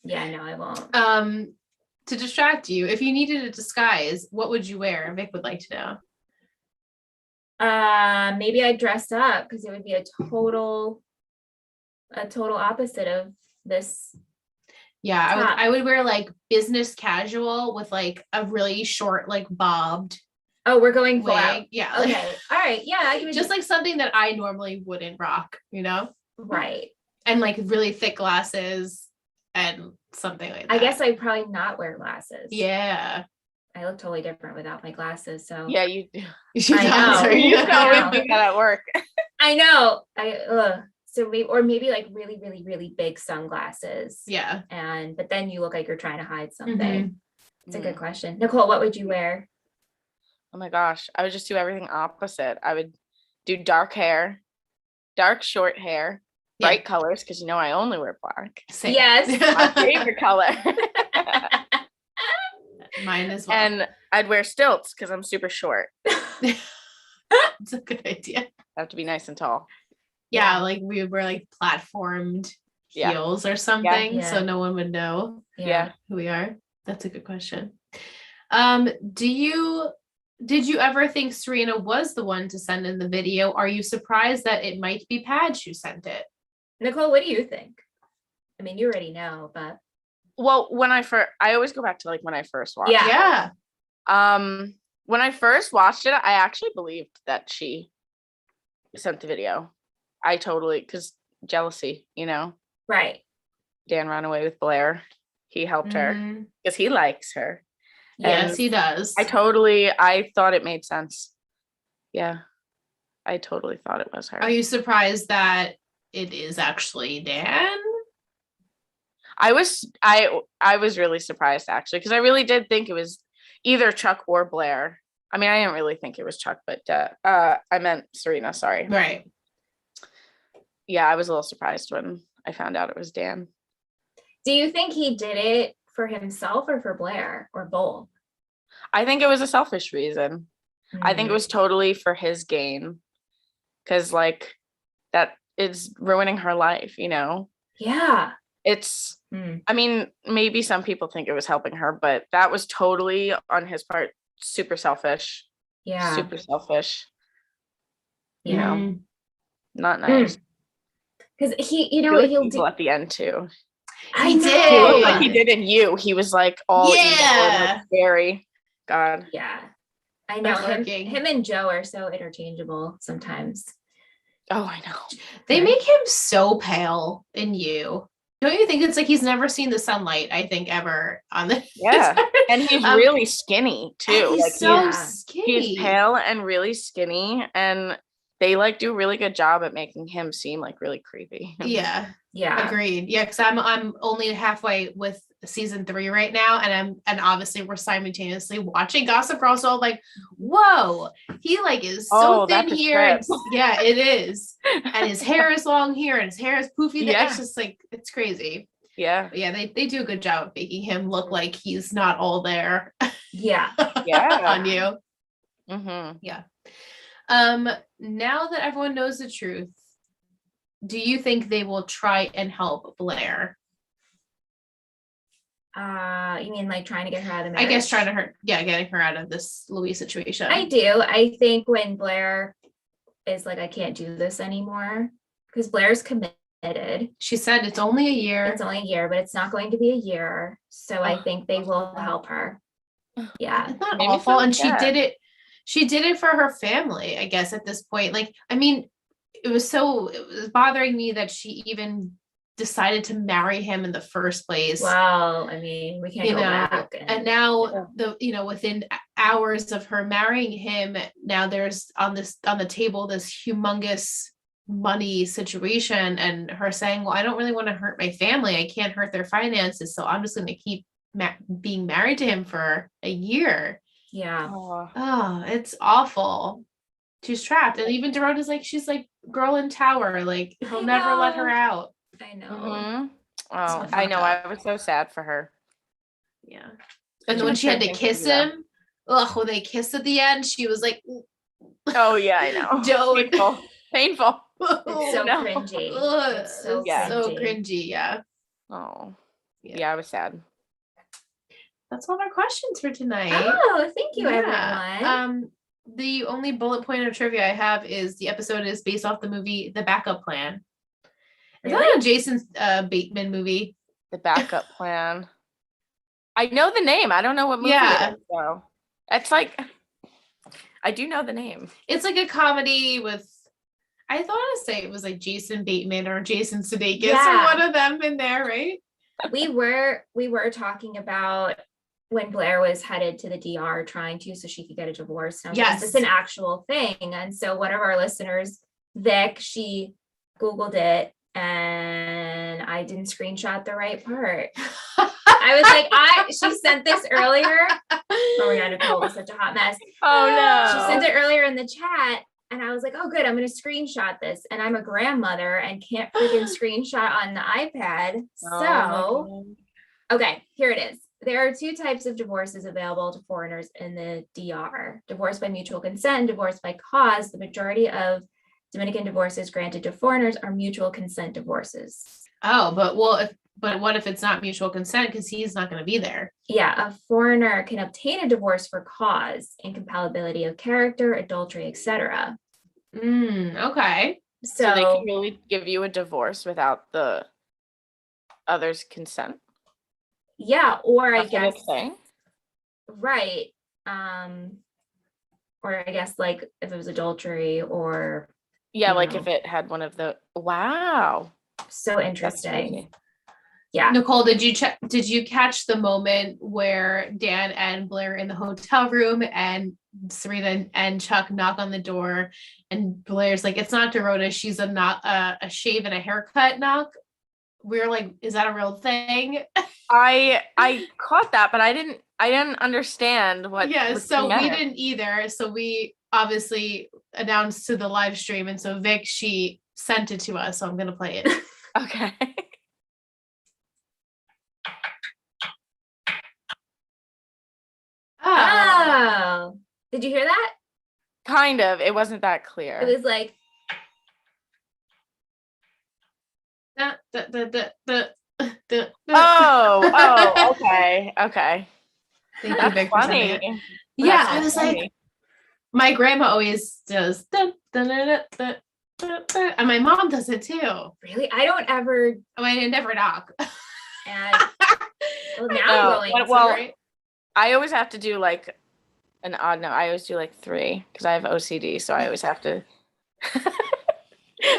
Yeah, no, I won't. To distract you, if you needed a disguise, what would you wear? Vic would like to know. Maybe I dressed up because it would be a total opposite of this. Yeah, I would wear like business casual with like a really short, like bobbed. Oh, we're going full wig. out. Yeah. Okay. All right. Yeah. Just like something that I normally wouldn't rock, you know? Right. And like really thick glasses and something like that. I guess I'd probably not wear glasses. Yeah. I look totally different without my glasses. So yeah, you do. I know. You always do that at work. I know. So maybe like really, really, really big sunglasses. Yeah. But then you look like you're trying to hide something. It's a good question. Nicole, what would you wear? Oh my gosh. I would just do everything opposite. I would do dark hair, dark short hair, bright colors, because I only wear black. Same. Yes. My favorite color. Mine as well. And I'd wear stilts because I'm super short. It's a good idea. I have to be nice and tall. Yeah, like we would wear like platformed heels or something, so no one would know who we are. That's a good question. Did you ever think Serena was the one to send in the video? Are you surprised that it might be Padge who sent it? Nicole, what do you think? I mean, you already know, but well, I always go back to like when I first watched it. Yeah. When I first watched it, I actually believed that she sent the video. I totally, because jealousy, Right. Dan ran away with Blair. He helped her because he likes her. Yes, he does. I thought it made sense. Yeah. I totally thought it was her. Are you surprised that it is actually Dan? I was really surprised actually, because I really did think it was either Chuck or Blair. I mean, I didn't really think it was Chuck, but I meant Serena, sorry. Right. Yeah, I was a little surprised when I found out it was Dan. Do you think he did it for himself or for Blair or both? I think it was a selfish reason. I think it was totally for his gain, because like that is ruining her life, you know? Yeah. It's, I mean, maybe some people think it was helping her, but that was totally on his part, super selfish. Yeah. Super selfish. You Yeah. know, not nice. Because he, you know, Really he'll evil do. at the end too. I He know. did. He looked like he did in You. He was like all evil and like scary. God. Yeah. I know Lurking. him and Joe are so interchangeable sometimes. Oh, I know. They Right. make him so pale in You. Don't you think it's like he's never seen the sunlight, I think, ever on the Yeah. And he's really skinny too. and he's Like so skinny. he's pale and really skinny, and they like do a really good job at making him seem like really creepy. Yeah. Yeah. Agreed. Yeah, because I'm only halfway with season 3 right now, and obviously we're simultaneously watching Gossip Girl, so I'm like, whoa, he like is so thin that's a here. trip. Yeah, it is. And his hair is long here, and his hair is poofy. Yeah. It's just like it's crazy. Yeah. But yeah, they do a good job of making him look like he's not all there. Yeah. Yeah. On You. Mm-hmm. Yeah. Now that everyone knows the truth, do you think they will try and help Blair? You mean like trying to get her out of the I marriage? guess getting her out of this Louise situation. I do. I think when Blair is like, I can't do this anymore, because Blair's committed. She said it's only a year. It's only a year, but it's not going to be a year. So I think they will help her. Yeah. It's not Maybe awful. so, And yeah. she did it for her family, I guess, at this point. Like, I mean, it was bothering me that she even decided to marry him in the first place. Well, I mean, we can't go back. And now within hours of her marrying him, now there's on the table this humongous money situation, and her saying, well, I don't really want to hurt my family. I can't hurt their finances, so I'm just going to keep being married to him for a year. Yeah. Oh, it's awful. She's trapped. And even Dorota's like, she's like girl in tower, like he'll never let her out. I know. Mm-hmm. Oh, So I know. fucked up. I was so sad for her. Yeah. Such And an when she had to upsetting kiss thing, him, when they kissed at the end, she was like, Oh yeah, I know. Don't. Painful. It's so No. cringy. Ugh, It's so so cringy. cringy. Yeah. Oh. Yeah. Yeah, I was sad. That's all our questions for tonight. Oh, thank you, Yeah. everyone. The only bullet point of trivia I have is the episode is based off the movie The Backup Plan. Is that a Jason Bateman movie? The Backup Plan. I know the name. I don't know what movie Yeah. it is, though. It's like, I do know the name. It's like a comedy with, I thought I'd say it was like Jason Bateman or Jason Sudeikis or one of them in there, right? We were talking about when Blair was headed to the DR trying to so she could get a divorce. And I was like, is this an actual thing? And so one of our listeners, Vic, she Googled it, and I didn't screenshot the right part. I was like, she sent this earlier. Oh my God, Nicole was such a hot mess. Oh no. She sent it earlier in the chat, and I was like, oh good, I'm going to screenshot this. And I'm a grandmother and can't freaking screenshot on the iPad. So, okay, here it is. There are 2 types of divorces available to foreigners in the DR: divorce by mutual consent and divorce by cause. The majority of Dominican divorces granted to foreigners are mutual consent divorces. Oh, but what if it's not mutual consent because he's not going to be there? Yeah, a foreigner can obtain a divorce for cause, incompatibility of character, adultery, etc. Okay. So they can really give you a divorce without the other's consent? Yeah, or That's I guess, what it's saying? right. Or I guess like if it was adultery or. Yeah, like if it had one of the, wow. So interesting. Yeah. Nicole, did you catch the moment where Dan and Blair in the hotel room and Serena and Chuck knock on the door, and Blair's like, "It's not Dorota. She's a shave and a haircut knock." We're like, "Is that a real thing?" I caught that, but I didn't understand what. Yeah, what so she we meant. didn't either. So we obviously announced to the live stream, and so Vic, she sent it to us. So I'm gonna play it. Okay. Oh, did you hear that? Kind of. It wasn't that clear. It was like, Oh, okay. Thank you, That's Vic, for sending funny. it. Yeah, That's I was funny. like, my grandma always does, and my mom does it too. really? I don't ever. I mean, I never knock. And well, now No, I'm going. well, right? I always have to do like an odd no. I always do like 3 because I have OCD, so I always have to.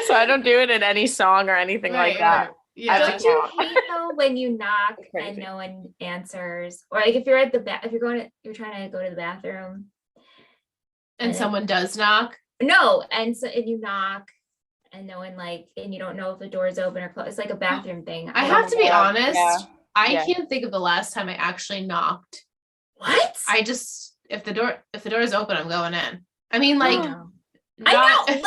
So I don't do it in any song or anything like that. Right. Yeah. Don't you hate though when you knock and Crazy. no one answers, or like if you're at the if you're trying to go to the bathroom And someone does knock. No, and you knock and no one and you don't know if the door is open or closed. It's like a bathroom thing. I have to be honest. Yeah. I can't think of the last time I actually knocked. What? I just if the door is open, I'm going in. I mean, like, I know.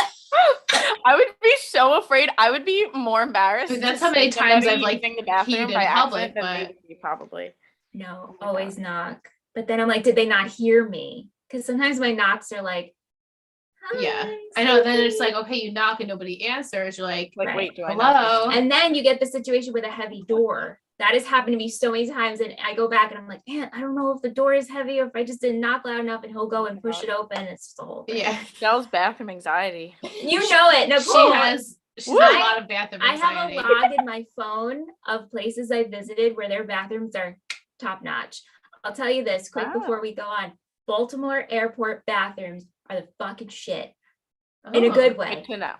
I would be so afraid. I would be more embarrassed. Dude, that's how many times I've like using the bathroom peed by in public, accident than they but would be probably. No, Oh my always knock. But then I'm like, did they not hear me? Because sometimes my knocks are like, hi, yeah, I know. Then it's sorry. like, okay, you knock and nobody answers. You're like, Right. Wait, do I hello? knock? And then you get the situation with a heavy door. That has happened to me so many times. And I go back and I'm like, man, I don't know if the door is heavy or if I just didn't knock loud enough, and he'll go and push it open. It's just a whole thing. Yeah, Michelle's bathroom anxiety. You know it. Nicole. she's Woo! got a lot of bathroom I have anxiety. a log in my phone of places I visited where their bathrooms are top notch. I'll tell you this quick Wow. before we go on. Baltimore airport bathrooms are the fucking shit in a good way. Good to know.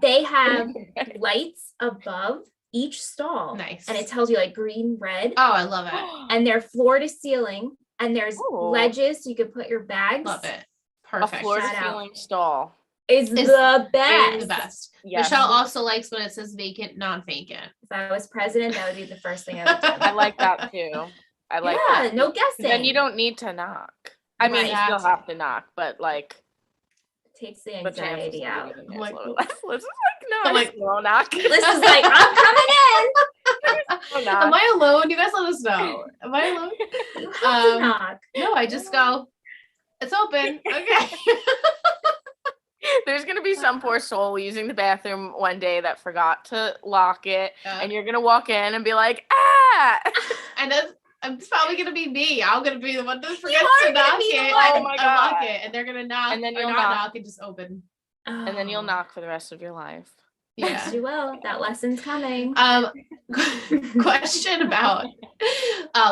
They have lights above each stall. Nice. And it tells you like green, red. Oh, I love it. And they're floor to ceiling. And there's Ooh. ledges so you can put your bags. Love it. A Perfect. floor to Shout out. ceiling stall. Is It's- the best. It's the best. Yes. Michelle also likes when it says vacant, not vacant. If I was president, that would be the first thing I would do. I like that too. I like yeah, that. no guessing. Then you don't need to knock. I mean, you Right. still have to knock, but like Takes the the chances anxiety of out. getting I'm like, low. Liz is like, no, I'm like, like, no knock. Liz is like, I'm coming in. No knock. Am I alone? You guys let us know. Am I alone? You have to knock. No, I just go, it's open. Okay. There's gonna be some poor soul using the bathroom one day that forgot to lock it, and you're gonna walk in and be like, ah. And it's probably gonna be me. I'm gonna be the one that forgets are to gonna knock be the it. one. Oh And my unlock God. it, and they're gonna knock, And then or you'll not knock. knock and just open. And then you'll Oh. knock for the rest of your life. Yes, Yeah. you will. That lesson's coming. Question about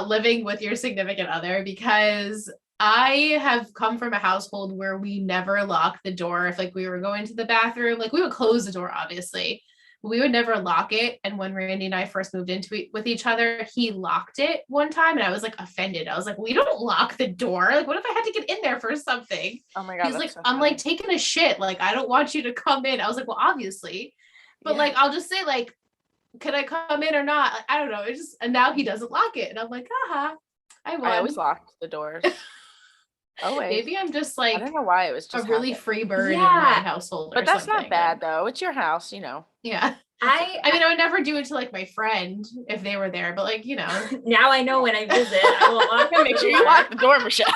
living with your significant other, because I have come from a household where we never lock the door. If like we were going to the bathroom, like we would close the door, obviously. We would never lock it. And when Randy and I first moved into it with each other, he locked it one time, and I was like offended. I was like, we don't lock the door. Like, what if I had to get in there for something? Oh my god. He's like, that's so I'm funny. like taking a shit. Like, I don't want you to come in. I was like, well, obviously. But Yeah. like, I'll just say, like, can I come in or not? Like, I don't know. It's just, and now he doesn't lock it. And I'm like, haha, I won. I always locked the doors. Always. Maybe I'm just I like don't know why it was a just really happened. free bird in Yeah. my household. But or that's something. not bad though. It's your house, you know. Yeah. I I mean, I would never do it to like my friend if they were there, but like, you know, now I know when I visit, I will lock Make sure you lock the door, Michelle.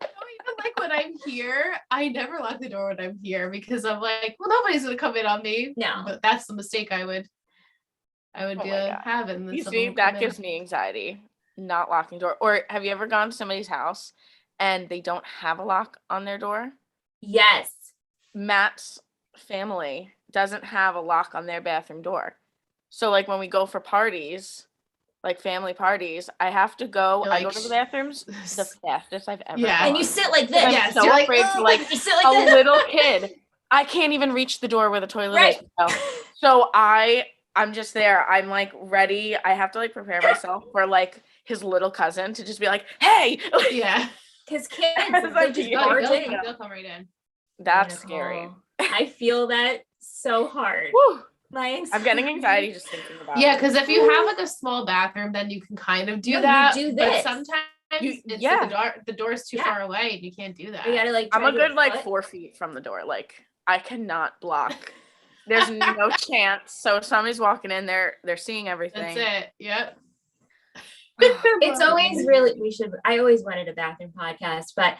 even like when I'm here, I never lock the door when I'm here because I'm like, well, nobody's gonna come in on me. No. But that's the mistake I would Oh be my God. having. You see, that gives me anxiety. Not locking door. Or have you ever gone to somebody's house and they don't have a lock on their door? Yes. Matt's family doesn't have a lock on their bathroom door. So like when we go for parties, like family parties, I have to go. You're I like, go to the bathrooms the fastest I've ever Yeah. gone. And you sit like this. I'm Yes, so you're like, afraid to like You sit a like this. little kid. I can't even reach the door where the toilet Right. is. So I'm just there. I'm like ready. I have to like prepare myself for like his little cousin to just be like, hey. Yeah. Because kids, It's they like, just yeah, barge they'll, in. they'll come right in. That's Nicole, scary. I feel that so hard. Whew. I'm getting anxiety just thinking about Yeah, it. because if you have like a small bathroom, then you can kind of do No, you that. do But this. sometimes it's yeah. like the door's too Yeah. far away and you can't do that. You gotta like. I'm a try to good like foot. 4 feet from the door. Like I cannot block. There's no chance. So if somebody's walking in, they're seeing everything. That's it. Yep. It's always really. I always wanted a bathroom podcast, but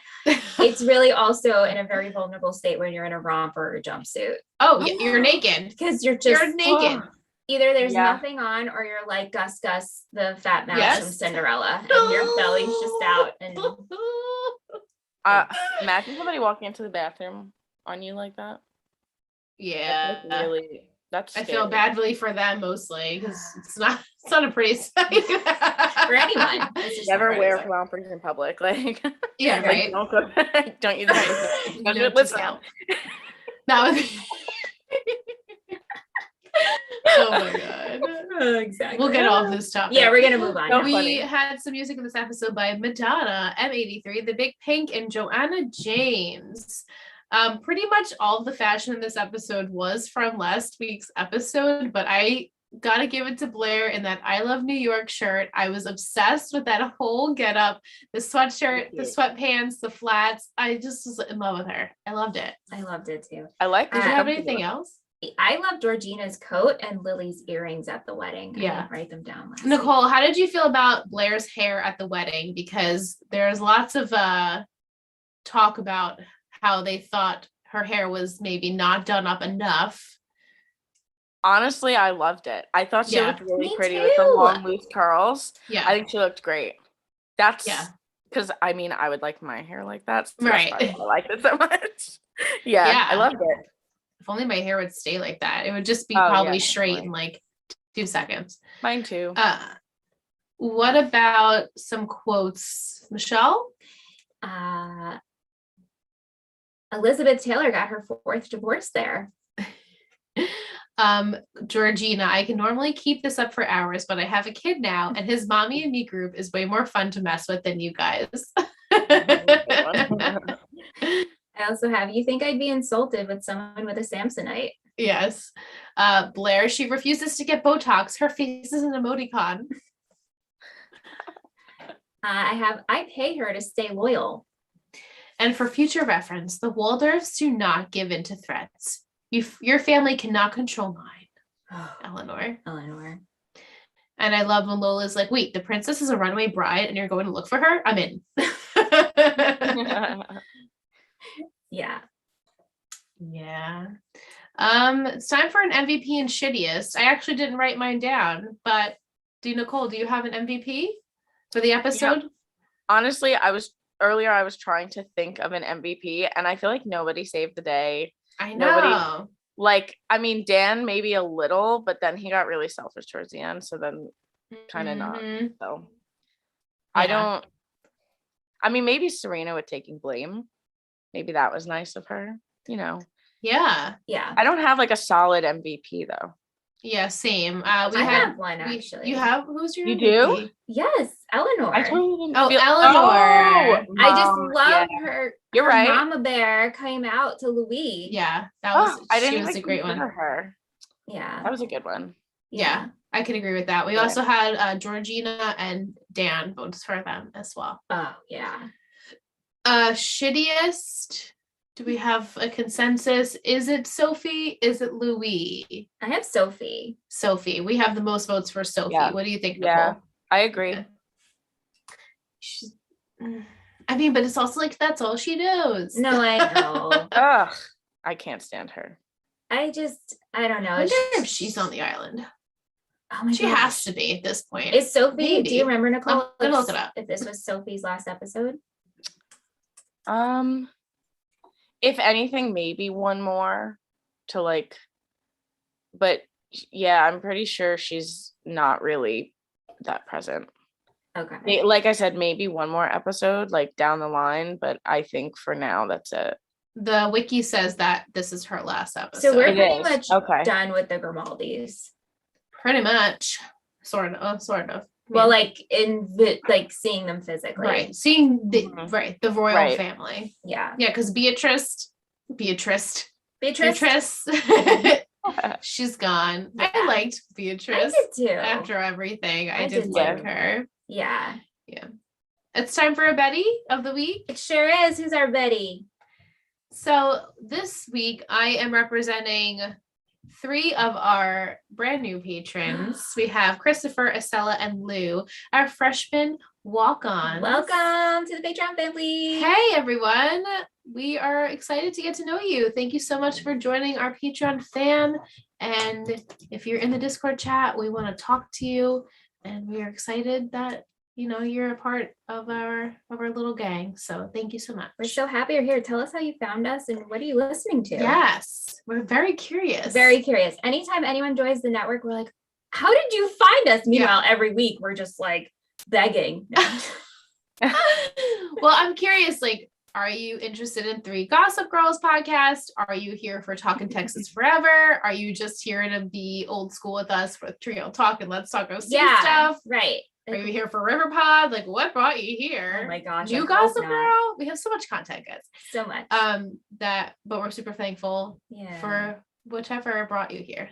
it's really also in a very vulnerable state when you're in a romper or a jumpsuit Oh, yeah, you're naked. because you're You're naked. Either there's Yeah. nothing on or you're like Gus, the fat mouse Yes. from Cinderella, and your belly's just out. And Imagine somebody walking into the bathroom on you like that. Yeah. That's like really. That's. I Scary. feel badly for them mostly because it's not a pretty sight for anyone, it's just Never not wear right. rompers in public. Like. Yeah, like, right. don't go. Don't use Right. it. Note to Listen. self. That was. Oh my god. Exactly. We'll get off this topic. Yeah, we're gonna move on. No, now. We funny. had some music in this episode by Madonna, M83, The Big Pink, and Joanna James. Pretty much all of the fashion in this episode was from last week's episode, but I gotta give it to Blair in that I Love New York shirt. I was obsessed with that whole getup, the sweatshirt, the sweatpants, the flats. I just was in love with her. I loved it. I loved it too. I like. Did the you have comfy anything look. else? I love Georgina's coat and Lily's earrings at the wedding. Yeah. I didn't write them down last Nicole, how did you feel about Blair's hair at the wedding? Because there's lots of talk about how they thought her hair was maybe not done up enough. Honestly, I loved it. I thought she Yeah. looked really Me pretty with the too. long loose curls. Yeah. I think she looked great. That's Yeah. because I mean I would like my hair like that. So Right. that's why I liked it so much. Yeah, Yeah. I loved it. If only my hair would stay like that. It would just be Oh, probably yeah, straight definitely. in like 2 seconds. Mine too. What about some quotes, Michelle? Elizabeth Taylor got her 4th divorce there. Georgina, I can normally keep this up for hours, but I have a kid now, and his mommy and me group is way more fun to mess with than you guys. I also have, you think I'd be insulted with someone with a Samsonite? Yes. Blair, she refuses to get Botox. Her face is an emoticon. I pay her to stay loyal. And for future reference, the Waldorfs do not give in to threats. Your family cannot control mine. Eleanor. And I love when Lola's like, wait, the princess is a runaway bride and you're going to look for her? I'm in. Yeah. Yeah. It's time for an MVP and shittiest. I actually didn't write mine down, but Nicole, do you have an MVP for the episode? Honestly, I was trying to think of an MVP and I feel like nobody saved the day. I know. Like, I mean, Dan maybe a little, but then he got really selfish towards the end. So then kind of not. So Yeah. I mean, maybe Serena with taking blame. Maybe that was nice of her, you know. Yeah. Yeah. I don't have like a solid MVP though. Yeah, same. We I had have one actually. You have who's your You MVP? do? Yes, Eleanor. I totally didn't Oh, feel- Eleanor. I just Mom, love yeah. her. You're her right. Mama Bear came out to Louis. Yeah, that Oh, was I didn't she even was a great consider one. her. Yeah. That was a good one. Yeah, I can agree with that. We Yeah. also had Georgina and Dan votes for them as well. Oh yeah. Shittiest. Do we have a consensus? Is it Sophie? Is it Louis? I have Sophie. Sophie. We have the most votes for Sophie. Yeah. What do you think, Yeah, Nicole? I agree. Yeah. I mean, but it's also like that's all she knows. No, I know. Ugh, I can't stand her. I don't know. I wonder if she's on the island. Oh my She gosh. has to be at this point. Is Sophie? Maybe. Do you remember, Nicole? I'm gonna look it up. If this was Sophie's last episode? If anything, maybe one more to like, but yeah, I'm pretty sure she's not really that present. Okay. Like I said, maybe one more episode like down the line, but I think for now that's it. The wiki says that this is her last episode. So we're It pretty is. much Okay. done with the Grimaldis. pretty much, sort of. Well, like like seeing them physically. Right. Seeing the royal Right. family. Yeah. Yeah, because Beatrice, Beatrice. she's gone. Yeah. I liked I Beatrice did too. after everything. I I did did like too. her. Yeah. It's time for a Betty of the week. It sure is. Who's our Betty? So this week I am representing 3 of our brand new patrons. We have Christopher, Estella, and Lou, our freshman walk-ons. Welcome to the Patreon family. Hey everyone. We are excited to get to know you. Thank you so much for joining our Patreon fam. And if you're in the Discord chat, we want to talk to you. And we are excited that you're a part of our little gang. So thank you so much. We're so happy you're here. Tell us how you found us and what are you listening to? Yes, we're very curious. Very curious. Anytime anyone joins the network, we're like, how did you find us? Meanwhile, every week we're just like begging. Well, I'm curious, like, are you interested in 3 Gossip Girls podcast? Are you here for Talking Texas Forever? Are you just here to be old school with us for Trio Talk and Let's Talk OC stuff? Right. Are you here for River Pod? Like, what brought you here? Oh my gosh. New Gossip Girl? We have so much content, guys. So much. But we're super thankful for whichever brought you here.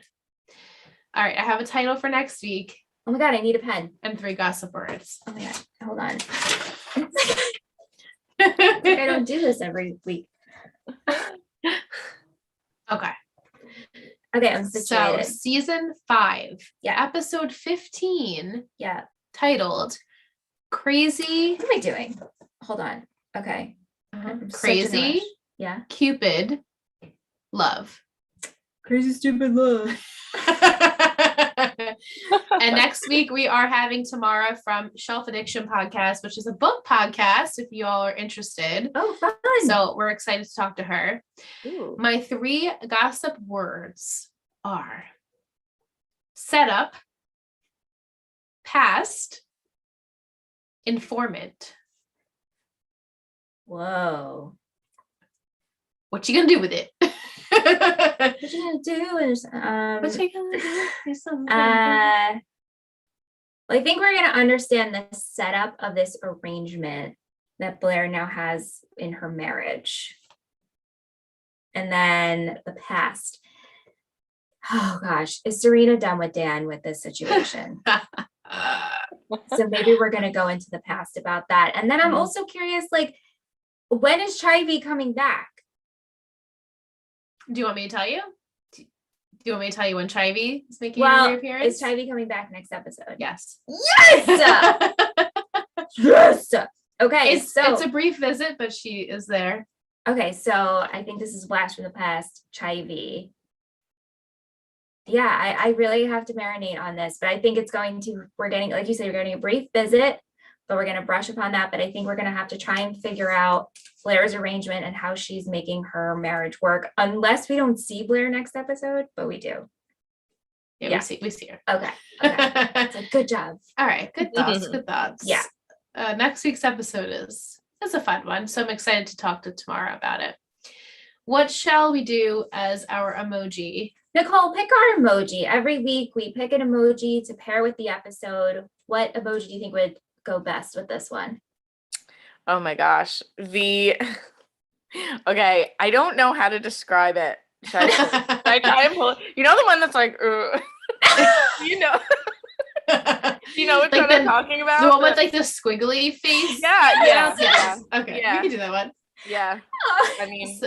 All right, I have a title for next week. Oh my God, I need a pen. And 3 gossip words. Oh my God, hold on. I don't do this every week. Okay. Okay, I'm situated. So season 5, Yeah. episode 15, Yeah. titled Crazy. What am I doing? Hold on. Okay. I'm such in a Crazy rush. Yeah. Cupid Love. Crazy stupid love. And next week we are having Tamara from Shelf Addiction Podcast, which is a book podcast if you all are interested. Oh, fun. So we're excited to talk to her. Ooh. My 3 gossip words are setup, past, informant. Whoa. What you gonna do with it? What you gonna do is What you gonna do? I think we're gonna understand the setup of this arrangement that Blair now has in her marriage. And then the past. Oh gosh, is Serena done with Dan with this situation? So maybe we're gonna go into the past about that. And then I'm also curious, like, when is Chivy coming back? Do you want me to tell you? Do you want me to tell you when Chivy is making a Well, reappearance? is Chivy coming back next episode? Yes. Yes! Yes! Okay, It's a brief visit, but she is there. Okay, so I think this is Blast from the Past, Chivy. Yeah, I really have to marinate on this, but I think we're getting, like you said, you're getting a brief visit, but we're going to brush upon that. But I think we're going to have to try and figure out Blair's arrangement and how she's making her marriage work, unless we don't see Blair next episode, but we do. Yeah. we see her. Okay. So good job. All right, good thoughts. Yeah. Next week's episode is a fun one, so I'm excited to talk to Tamara about it. What shall we do as our emoji? Nicole, pick our emoji. Every week we pick an emoji to pair with the episode. What emoji do you think would go best with this one? Oh my gosh. Okay, I don't know how to describe it. Should I try and pull it? You know the one that's like, you know. You know what I'm talking about? The one with like the squiggly face? Yeah. Yes. Okay, Yeah. we can do that one. Yeah. I mean,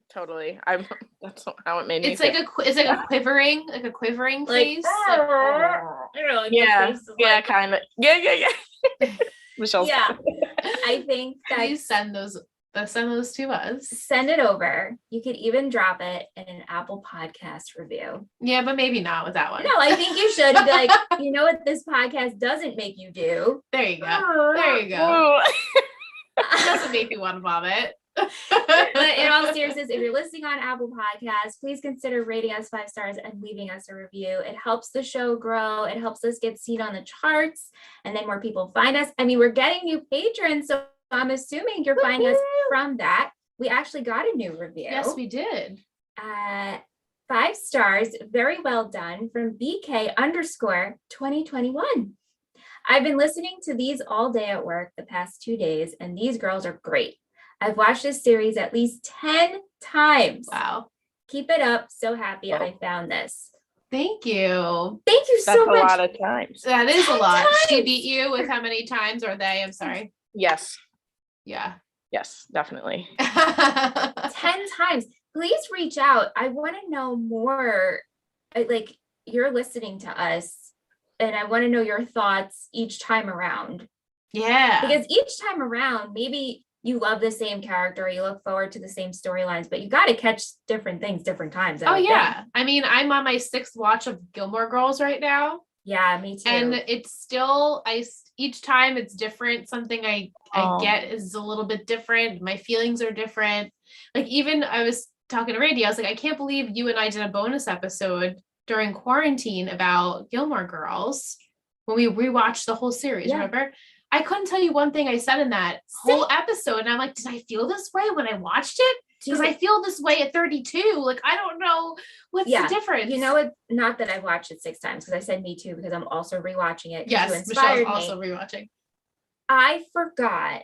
totally. That's how it made me It's feel. like a quivering face. Yeah, kind of. Yeah. Michelle's. Yeah. I think that Please send those to us. send it over. You could even drop it in an Apple Podcast review. Yeah, but maybe not with that one. No, I think you should. Be like, you know what this podcast doesn't make you do? There you go. There you go. It doesn't make me want to vomit. But in all seriousness, if you're listening on Apple Podcasts, please consider rating us 5 stars and leaving us a review. It helps the show grow. It helps us get seen on the charts, and then more people find us. I mean, we're getting new patrons, so I'm assuming you're finding us from that. We actually got a new review. Yes, we did. 5 stars, very well done, from BK_2021. I've been listening to these all day at work the past 2 days, and these girls are great. I've watched this series at least 10 times. Wow. Keep it up. So happy Oh. I found this. Thank you. Thank you That's so a much. lot of times. That is a 10 lot. She times. beat you with how many times, or they? I'm sorry. Yes. Yeah. Yes, definitely. 10 times. Please reach out. I want to know more. Like, you're listening to us, and I want to know your thoughts each time around. Yeah. Because each time around, maybe you love the same character, you look forward to the same storylines, but you got to catch different things different times. Oh yeah. I mean, I'm on my 6th watch of Gilmore Girls right now. Yeah, me too. And it's still, each time it's different. Something I get is a little bit different. My feelings are different. Like, even I was talking to Randy, I was like, I can't believe you and I did a bonus episode during quarantine about Gilmore Girls when we rewatched the whole series. Yeah. Remember? I couldn't tell you one thing I said in that whole episode. And I'm like, did I feel this way when I watched it? Because I feel this way at 32. Like, I don't know what's the difference. You know what? Not that I've watched it 6 times, because I said me too, because I'm also rewatching it. Yes, you inspired Michelle's also me. rewatching. I forgot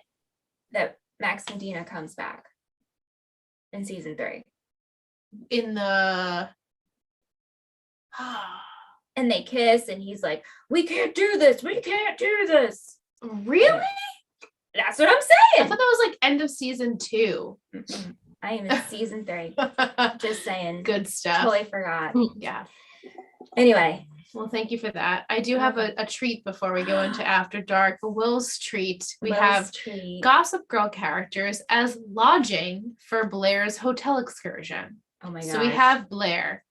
that Max and Dina comes back in season 3. In the And they kiss, and he's like, we can't do this. We can't do this. Really? That's what I'm I saying. thought that was like end of season 2. I am in season 3. Just saying. Good stuff. Totally forgot. Yeah. Anyway. Well, thank you for that. I do have a treat before we go into After Dark. Will's treat. We have Gossip Girl characters as lodging for Blair's hotel excursion. Oh my god. So we have Blair,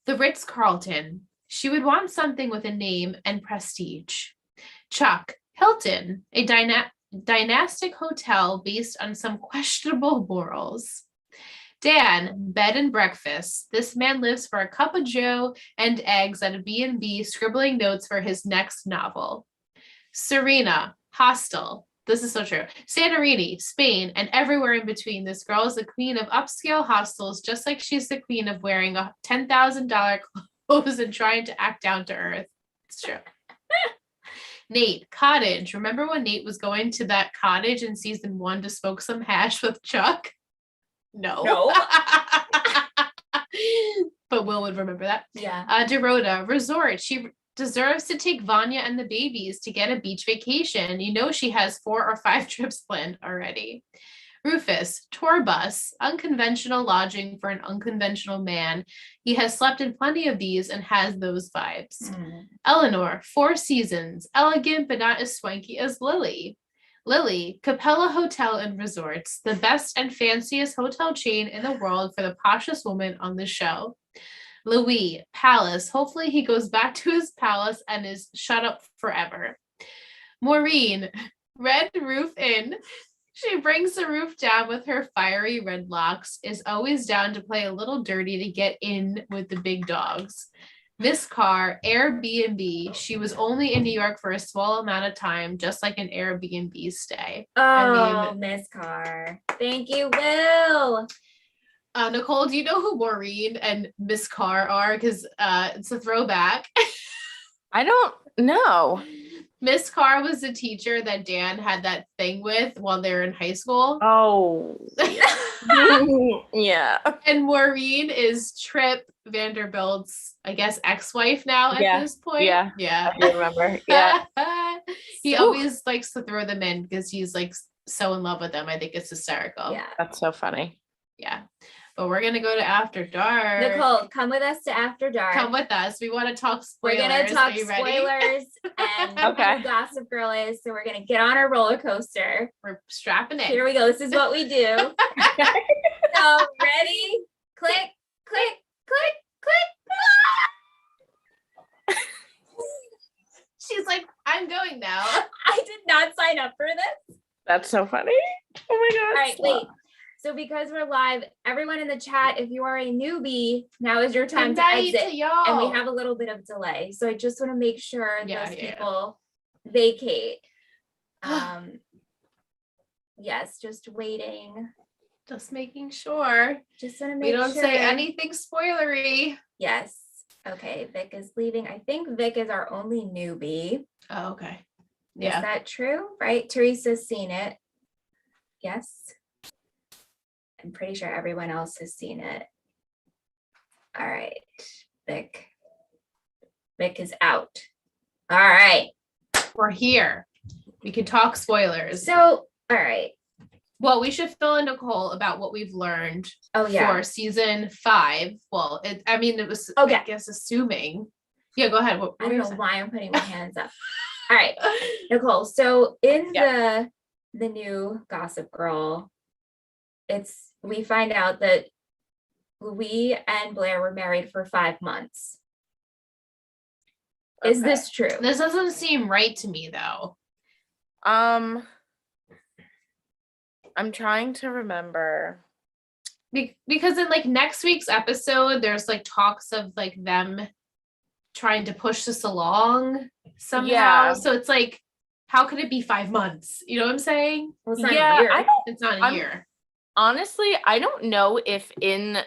the Ritz-Carlton. She would want something with a name and prestige. Chuck, Hilton, a dynastic hotel based on some questionable morals. Dan, bed and breakfast. This man lives for a cup of joe and eggs at a B&B, scribbling notes for his next novel. Serena, hostel. This is so true. Santorini, Spain, and everywhere in between. This girl is the queen of upscale hostels, just like she's the queen of wearing a $10,000 clothes and trying to act down to earth. It's true. Nate, cottage. Remember when Nate was going to that cottage in season 1 to smoke some hash with Chuck? No. But Will would remember that. Yeah. Dorota, resort. She deserves to take Vanya and the babies to get a beach vacation. You know she has 4 or 5 trips planned already. Rufus, tour bus, unconventional lodging for an unconventional man. He has slept in plenty of these and has those vibes. Eleanor, 4 seasons, elegant but not as swanky as Lily. Lily, Capella Hotel and Resorts, the best and fanciest hotel chain in the world for the poshest woman on the show. Louis, palace. Hopefully he goes back to his palace and is shut up forever. Maureen, Red Roof Inn. She brings the roof down with her fiery red locks, is always down to play a little dirty to get in with the big dogs. Miss Carr, Airbnb. She was only in New York for a small amount of time, just like an Airbnb stay. Oh, Miss Carr. Thank you, Will. Nicole, do you know who Maureen and Miss Carr are? Because it's a throwback. I don't know. Miss Carr was the teacher that Dan had that thing with while they were in high school. Oh, yeah. And Maureen is Trip Vanderbilt's, I guess, ex-wife now at this point. Yeah. Yeah. I remember. Yeah. He always likes to throw them in because he's like so in love with them. I think it's hysterical. Yeah. That's so funny. Yeah. But we're going to go to After Dark. Nicole, come with us to After Dark. Come with us. We want to talk spoilers. We're going to talk spoilers and who Gossip Girl is. So we're going to get on our roller coaster. We're strapping in. Here we go. This is what we do. So ready? Click, click, click, click. She's like, I'm going now. I did not sign up for this. That's so funny. Oh my God. All right, wait. So because we're live, everyone in the chat, if you are a newbie, now is your time to exit. Y'all. And we have a little bit of delay. So I just want to make sure those people vacate. Yes, just waiting. Just making sure. Just want to make sure. We don't say anything spoilery. Yes. Okay, Vic is leaving. I think Vic is our only newbie. Oh, okay. Yeah. Is that true? Right? Teresa's seen it. Yes. I'm pretty sure everyone else has seen it. All right. Vic. Vic is out. All right. We're here. We can talk spoilers. So, all right. Well, we should fill in Nicole about what we've learned for season 5. Well, it was, okay. I guess, assuming. Yeah, go ahead. I don't know why I'm putting my hands up. All right, Nicole. So in the new Gossip Girl, we find out that Louis and Blair were married for 5 months. Okay. Is this true? This doesn't seem right to me, though. I'm trying to remember. Because in like next week's episode, there's like talks of like them trying to push this along somehow. Yeah. So it's like, how could it be 5 months? You know what I'm saying? Well, it's not a year. It's not a year. Honestly, I don't know if in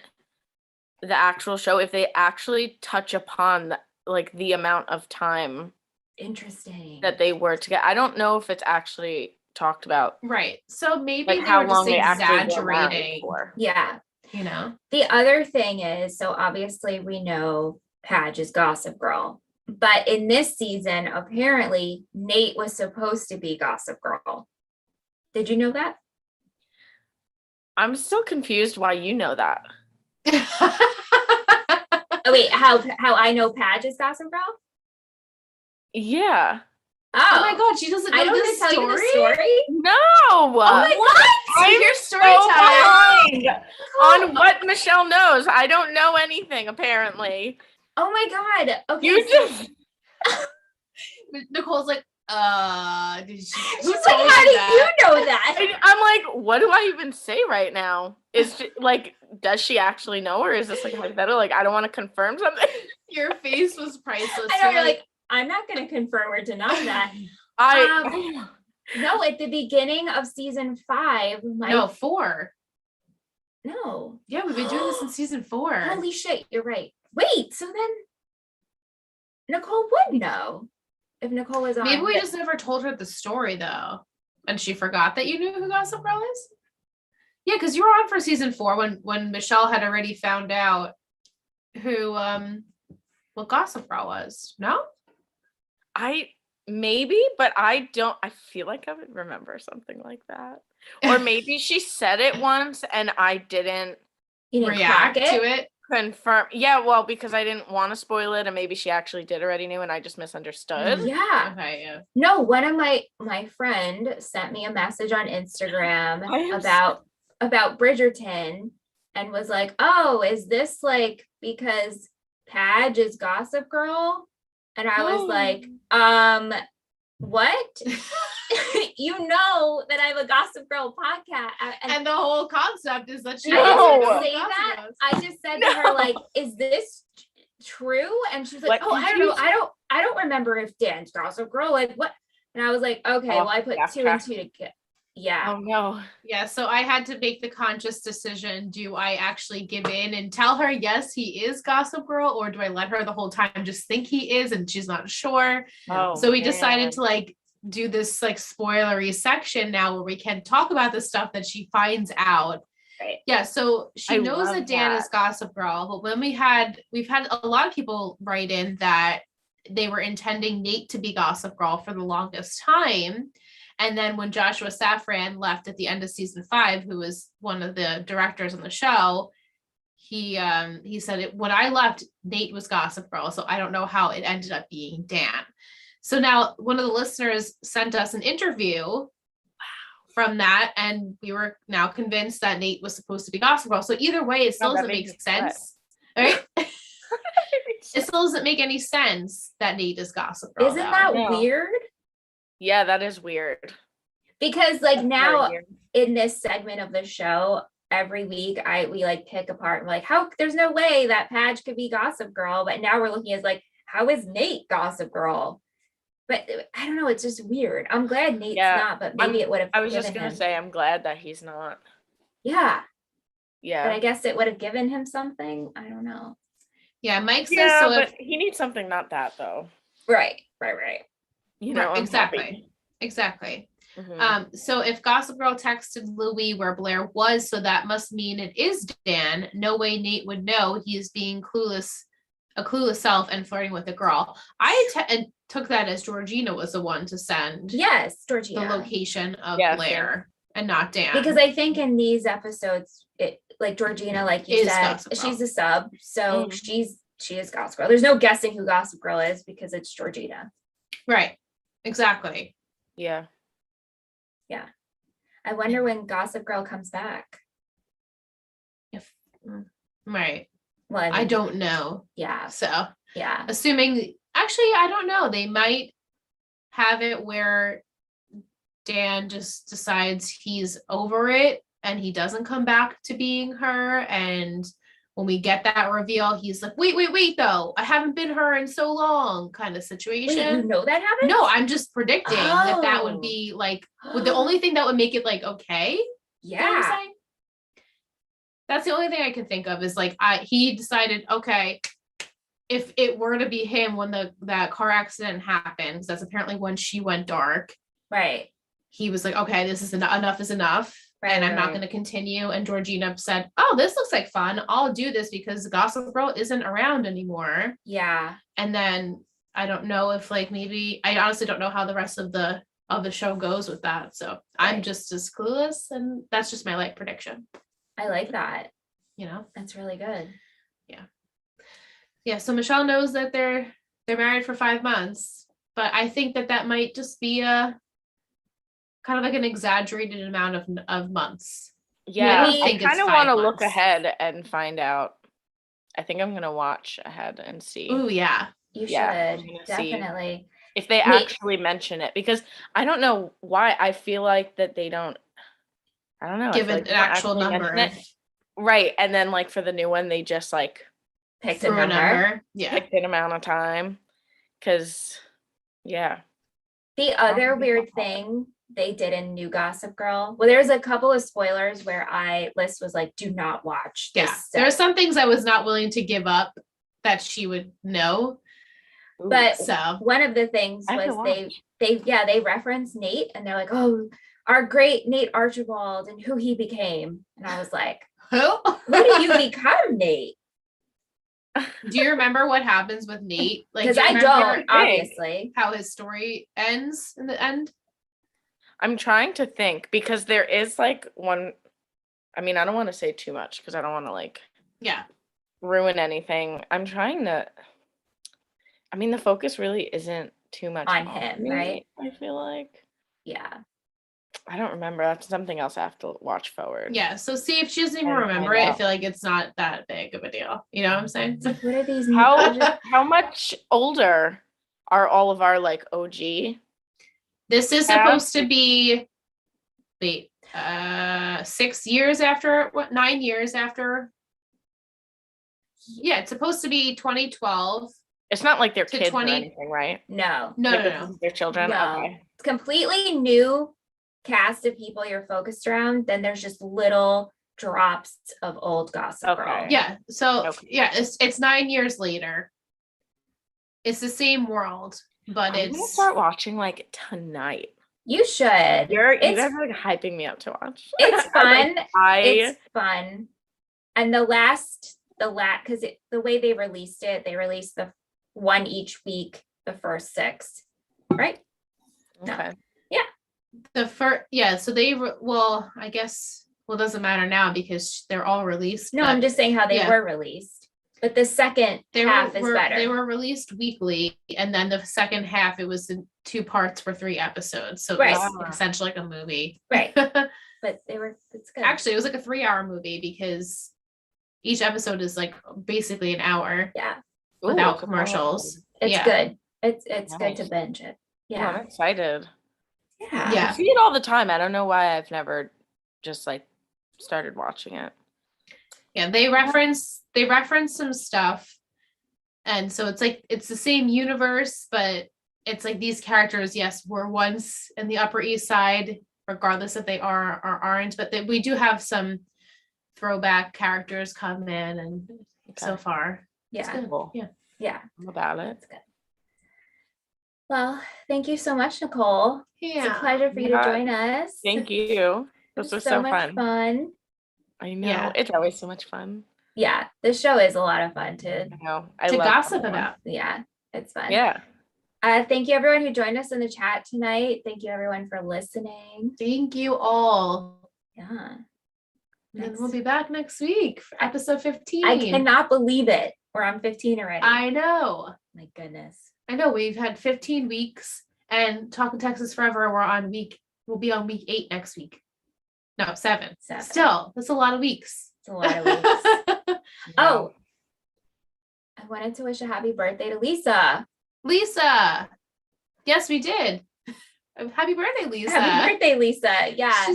the actual show, if they actually touch upon like the amount of time that they were together. I don't know if it's actually talked about. Right. So maybe like they how were just long they actually were married exaggerating. for. Yeah. You know? The other thing is, so obviously we know Padge is Gossip Girl, but in this season, apparently Nate was supposed to be Gossip Girl. Did you know that? I'm still confused why you know that. Oh wait, how I know Padge is Gossip Girl? Yeah. Oh my God, she doesn't know I don't this tell you the story? story. No. Oh my what? I'm Your story so time. behind on what Michelle knows. I don't know anything apparently. Oh my God. Okay. You just Nicole's like, did she? She's like, how do you know that? I'm like, what do I even say right now? Is she, like, does she actually know, or is this like hypothetical? Like, I don't want to confirm something. Your face was priceless. I know you're like, I'm not going to confirm or deny that. No, at the beginning of season 5. No, 4. No. Yeah, we've been doing this in season 4. Holy shit, you're right. Wait, so then Nicole would know if Nicole was on. Maybe we just never told her the story though, and she forgot that you knew who Gossip Girl is. Yeah, because you were on for season 4 when Michelle had already found out who what Gossip Girl was. No, maybe, but I feel like I would remember something like that, or maybe she said it once and I didn't react to it. Confirm. Yeah, well, because I didn't want to spoil it, and maybe she actually did already knew, and I just misunderstood. Yeah. Okay. Yeah. No, one of my friend sent me a message on Instagram about Bridgerton, and was like, "Oh, is this like because Padge is Gossip Girl?" And I was like, what? You know that I have a Gossip Girl podcast, and the whole concept is that she didn't say that. I just said to her, like, "Is this true?" And she's like, "Oh, I don't know. I don't remember if Dan's Gossip Girl. Like what?" And I was like, "Okay, well, I put 2 and 2 together." Yeah. Oh no. Yeah. So I had to make the conscious decision. Do I actually give in and tell her, yes, he is Gossip Girl, or do I let her the whole time just think he is and she's not sure? Oh, so we decided to like do this like spoilery section now where we can talk about the stuff that she finds out. Right. Yeah. So she knows that Dan is Gossip Girl, but when we've had a lot of people write in that they were intending Nate to be Gossip Girl for the longest time. And then when Joshua Safran left at the end of season 5, who was one of the directors on the show, he said, when I left, Nate was Gossip Girl. So I don't know how it ended up being Dan. So now one of the listeners sent us an interview from that, and we were now convinced that Nate was supposed to be Gossip Girl. So either way, it still doesn't make sense. Right? It still doesn't make any sense that Nate is Gossip Girl. Isn't that weird? Yeah, that is weird. Because like now in this segment of the show, every week we like pick apart and like, how there's no way that Padge could be Gossip Girl, but now we're looking at like, how is Nate Gossip Girl? But I don't know, it's just weird. I'm glad Nate's not, but maybe it would have. I was just gonna say, I'm glad that he's not. Yeah. Yeah. But I guess it would have given him something. I don't know. Yeah, Mike says so. But he needs something, not that though. Right. You know, exactly. exactly. Mhm. So if Gossip Girl texted Louis where Blair was, so that must mean it is Dan. No way Nate would know he is being a clueless self and flirting with a girl. And took that as Georgina was the one to send Yes, the Georgina. location of Yeah, Blair and not Dan. Because I think in these episodes, it like Georgina, like you Is said, Gossip Girl. she's a sub, so Mhm. she is Gossip Girl. There's no guessing who Gossip Girl is because it's Georgina. Right. Exactly. Yeah. I wonder when Gossip Girl comes back. Right. Well, I don't know. Yeah, So yeah. assuming, actually, I don't know. They might have it where Dan just decides he's over it and he doesn't come back to being her. And when we get that reveal, he's like, wait, though. I haven't been her in so long, kind of situation. Wait, you know that happens? No, I'm just predicting that would Oh. be like the only thing that would make it like okay. You know what I'm Yeah. saying? That's the only thing I can think of is like he decided, okay, if it were to be him when that car accident happened, because that's apparently when she went dark, Right. he was like, okay, this is enough is enough. Right, and I'm not right. going to continue. And Georgina said, oh, this looks like fun. I'll do this because Gossip Girl isn't around anymore. Yeah. And then I don't know if like maybe I honestly don't know how the rest of the show goes with that. So I'm Right. just as clueless, and that's just my light prediction. I like that. You know, That's really good. yeah. So Michelle knows that they're married for 5 months, but I think that might just be a kind of like an exaggerated amount of months. Yeah. I don't I think it's kind of 5 want to look months. ahead and find out. I think I'm gonna watch ahead and see. Oh yeah. You Yeah, I'm should gonna see definitely. if they actually mention it, because I don't know why I feel like that they don't. I don't know. Give I feel it like an they don't actual actually number. mention it. Right, and then like for the new one, they just like Picked a Through a number. number. Yeah. picked an amount of time. Because, yeah. The other weird thing they did in New Gossip Girl. Well, there's a couple of spoilers where Liz was like, "Do not watch this." Yeah. There are some things I was not willing to give up that she would know. But So one of the things I have to was watch. they referenced Nate and they're like, "Oh, our great Nate Archibald and who he became." And I was like, who? "Who did you become, Nate?" Do you remember what happens with Nate? Like, Because do you I remember don't, obviously. how his story ends in the end? I'm trying to think because there is like one. I mean, I don't want to say too much because I don't want to like Yeah. ruin anything. I'm trying to. I mean, the focus really isn't too much On him, me, right? I feel like. Yeah. I don't remember. That's something else I have to watch forward. Yeah. So see if she doesn't even And remember find it. I out. feel like it's not that big of a deal. You know what I'm saying? It's like, what are these new How much older are all of our like OG? This is Yeah. supposed to be 6 years after 9 years after. Yeah, it's supposed to be 2012. It's not like they're To kids 20 or anything, right? No. No, Like no, this no. isn't their children. No. Okay. It's completely new cast of people you're focused around. Then there's just little drops of old Gossip Girl. Okay. Yeah. So Okay. yeah, it's 9 years later. It's the same world, but I'm gonna it's start watching like tonight. You should. You It's guys are like hyping me up to watch. it's fun. It's It's fun. And because the way they released Mm-hmm. released the one each week, the first 6, right? okay. the first. Yeah. So I guess. Well, it doesn't matter now because they're all released. No, but I'm just saying how they yeah. were released. But the second half is better. They were released weekly, and then the second half it was in 2 parts for 3 episodes. So it Right. was essentially like a movie. Right. But it's good. Actually, it was like a 3-hour movie because each episode is like basically an hour. Yeah. Without Ooh, commercials. It's Yeah. good. It's good to Nice. binge it. Yeah. Yeah. I'm excited. Yeah. Yeah. I see it all the time. I don't know why I've never just like started watching it. Yeah, they reference some stuff. And so it's like it's the same universe, but it's like these characters, yes, were once in the Upper East Side, regardless if they are or aren't. But we do have some throwback characters come in, and so far, it's Yeah. good. Cool. Yeah. Yeah. I'm about it. That's good. Well, thank you so much, Nicole. It's a Yeah. pleasure for you to Yeah. join us. Thank you. It This was so so much fun. I know. Yeah. It's always so much fun. Yeah, this show is a lot of fun to, I know. I To love gossip coming on. about. yeah, it's fun. Yeah. Thank you everyone who joined us in the chat tonight. Thank you everyone for listening. Thank you all. Yeah. And then Next- we'll be back next week for episode 15. I cannot believe it. We're on 15 already. I know. My goodness. I know. We've had 15 weeks, and Talking Texas Forever, we'll be on week 8 next week. No, 7. 7. Still, that's a lot of weeks. It's a lot of weeks. Oh, I wanted to wish a happy birthday to Lisa. Lisa. Yes, we did. Happy birthday, Lisa. Happy birthday, Lisa. Yeah.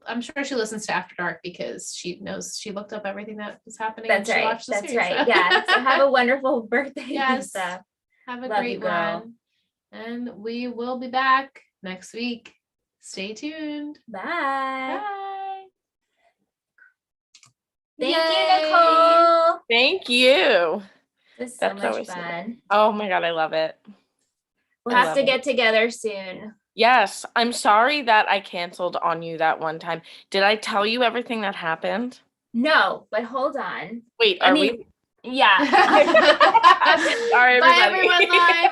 I'm sure she listens to After Dark because she knows she looked up everything that was happening. That's and she right. watched the That's series. right. Yeah. So have a wonderful birthday, Yes. Lisa. Have a Love great you, girl. one. And we will be back next week. Stay tuned. Bye. Bye. Thank Yay. you, Nicole. Thank you. It was so That's much always fun. Oh my God, I love it. We'll I have love to it. get together soon. Yes, I'm sorry that I canceled on you that one time. Did I tell you everything that happened? No, but hold on. Wait, I are mean, we? yeah. Sorry, Bye, everybody. everyone. Bye.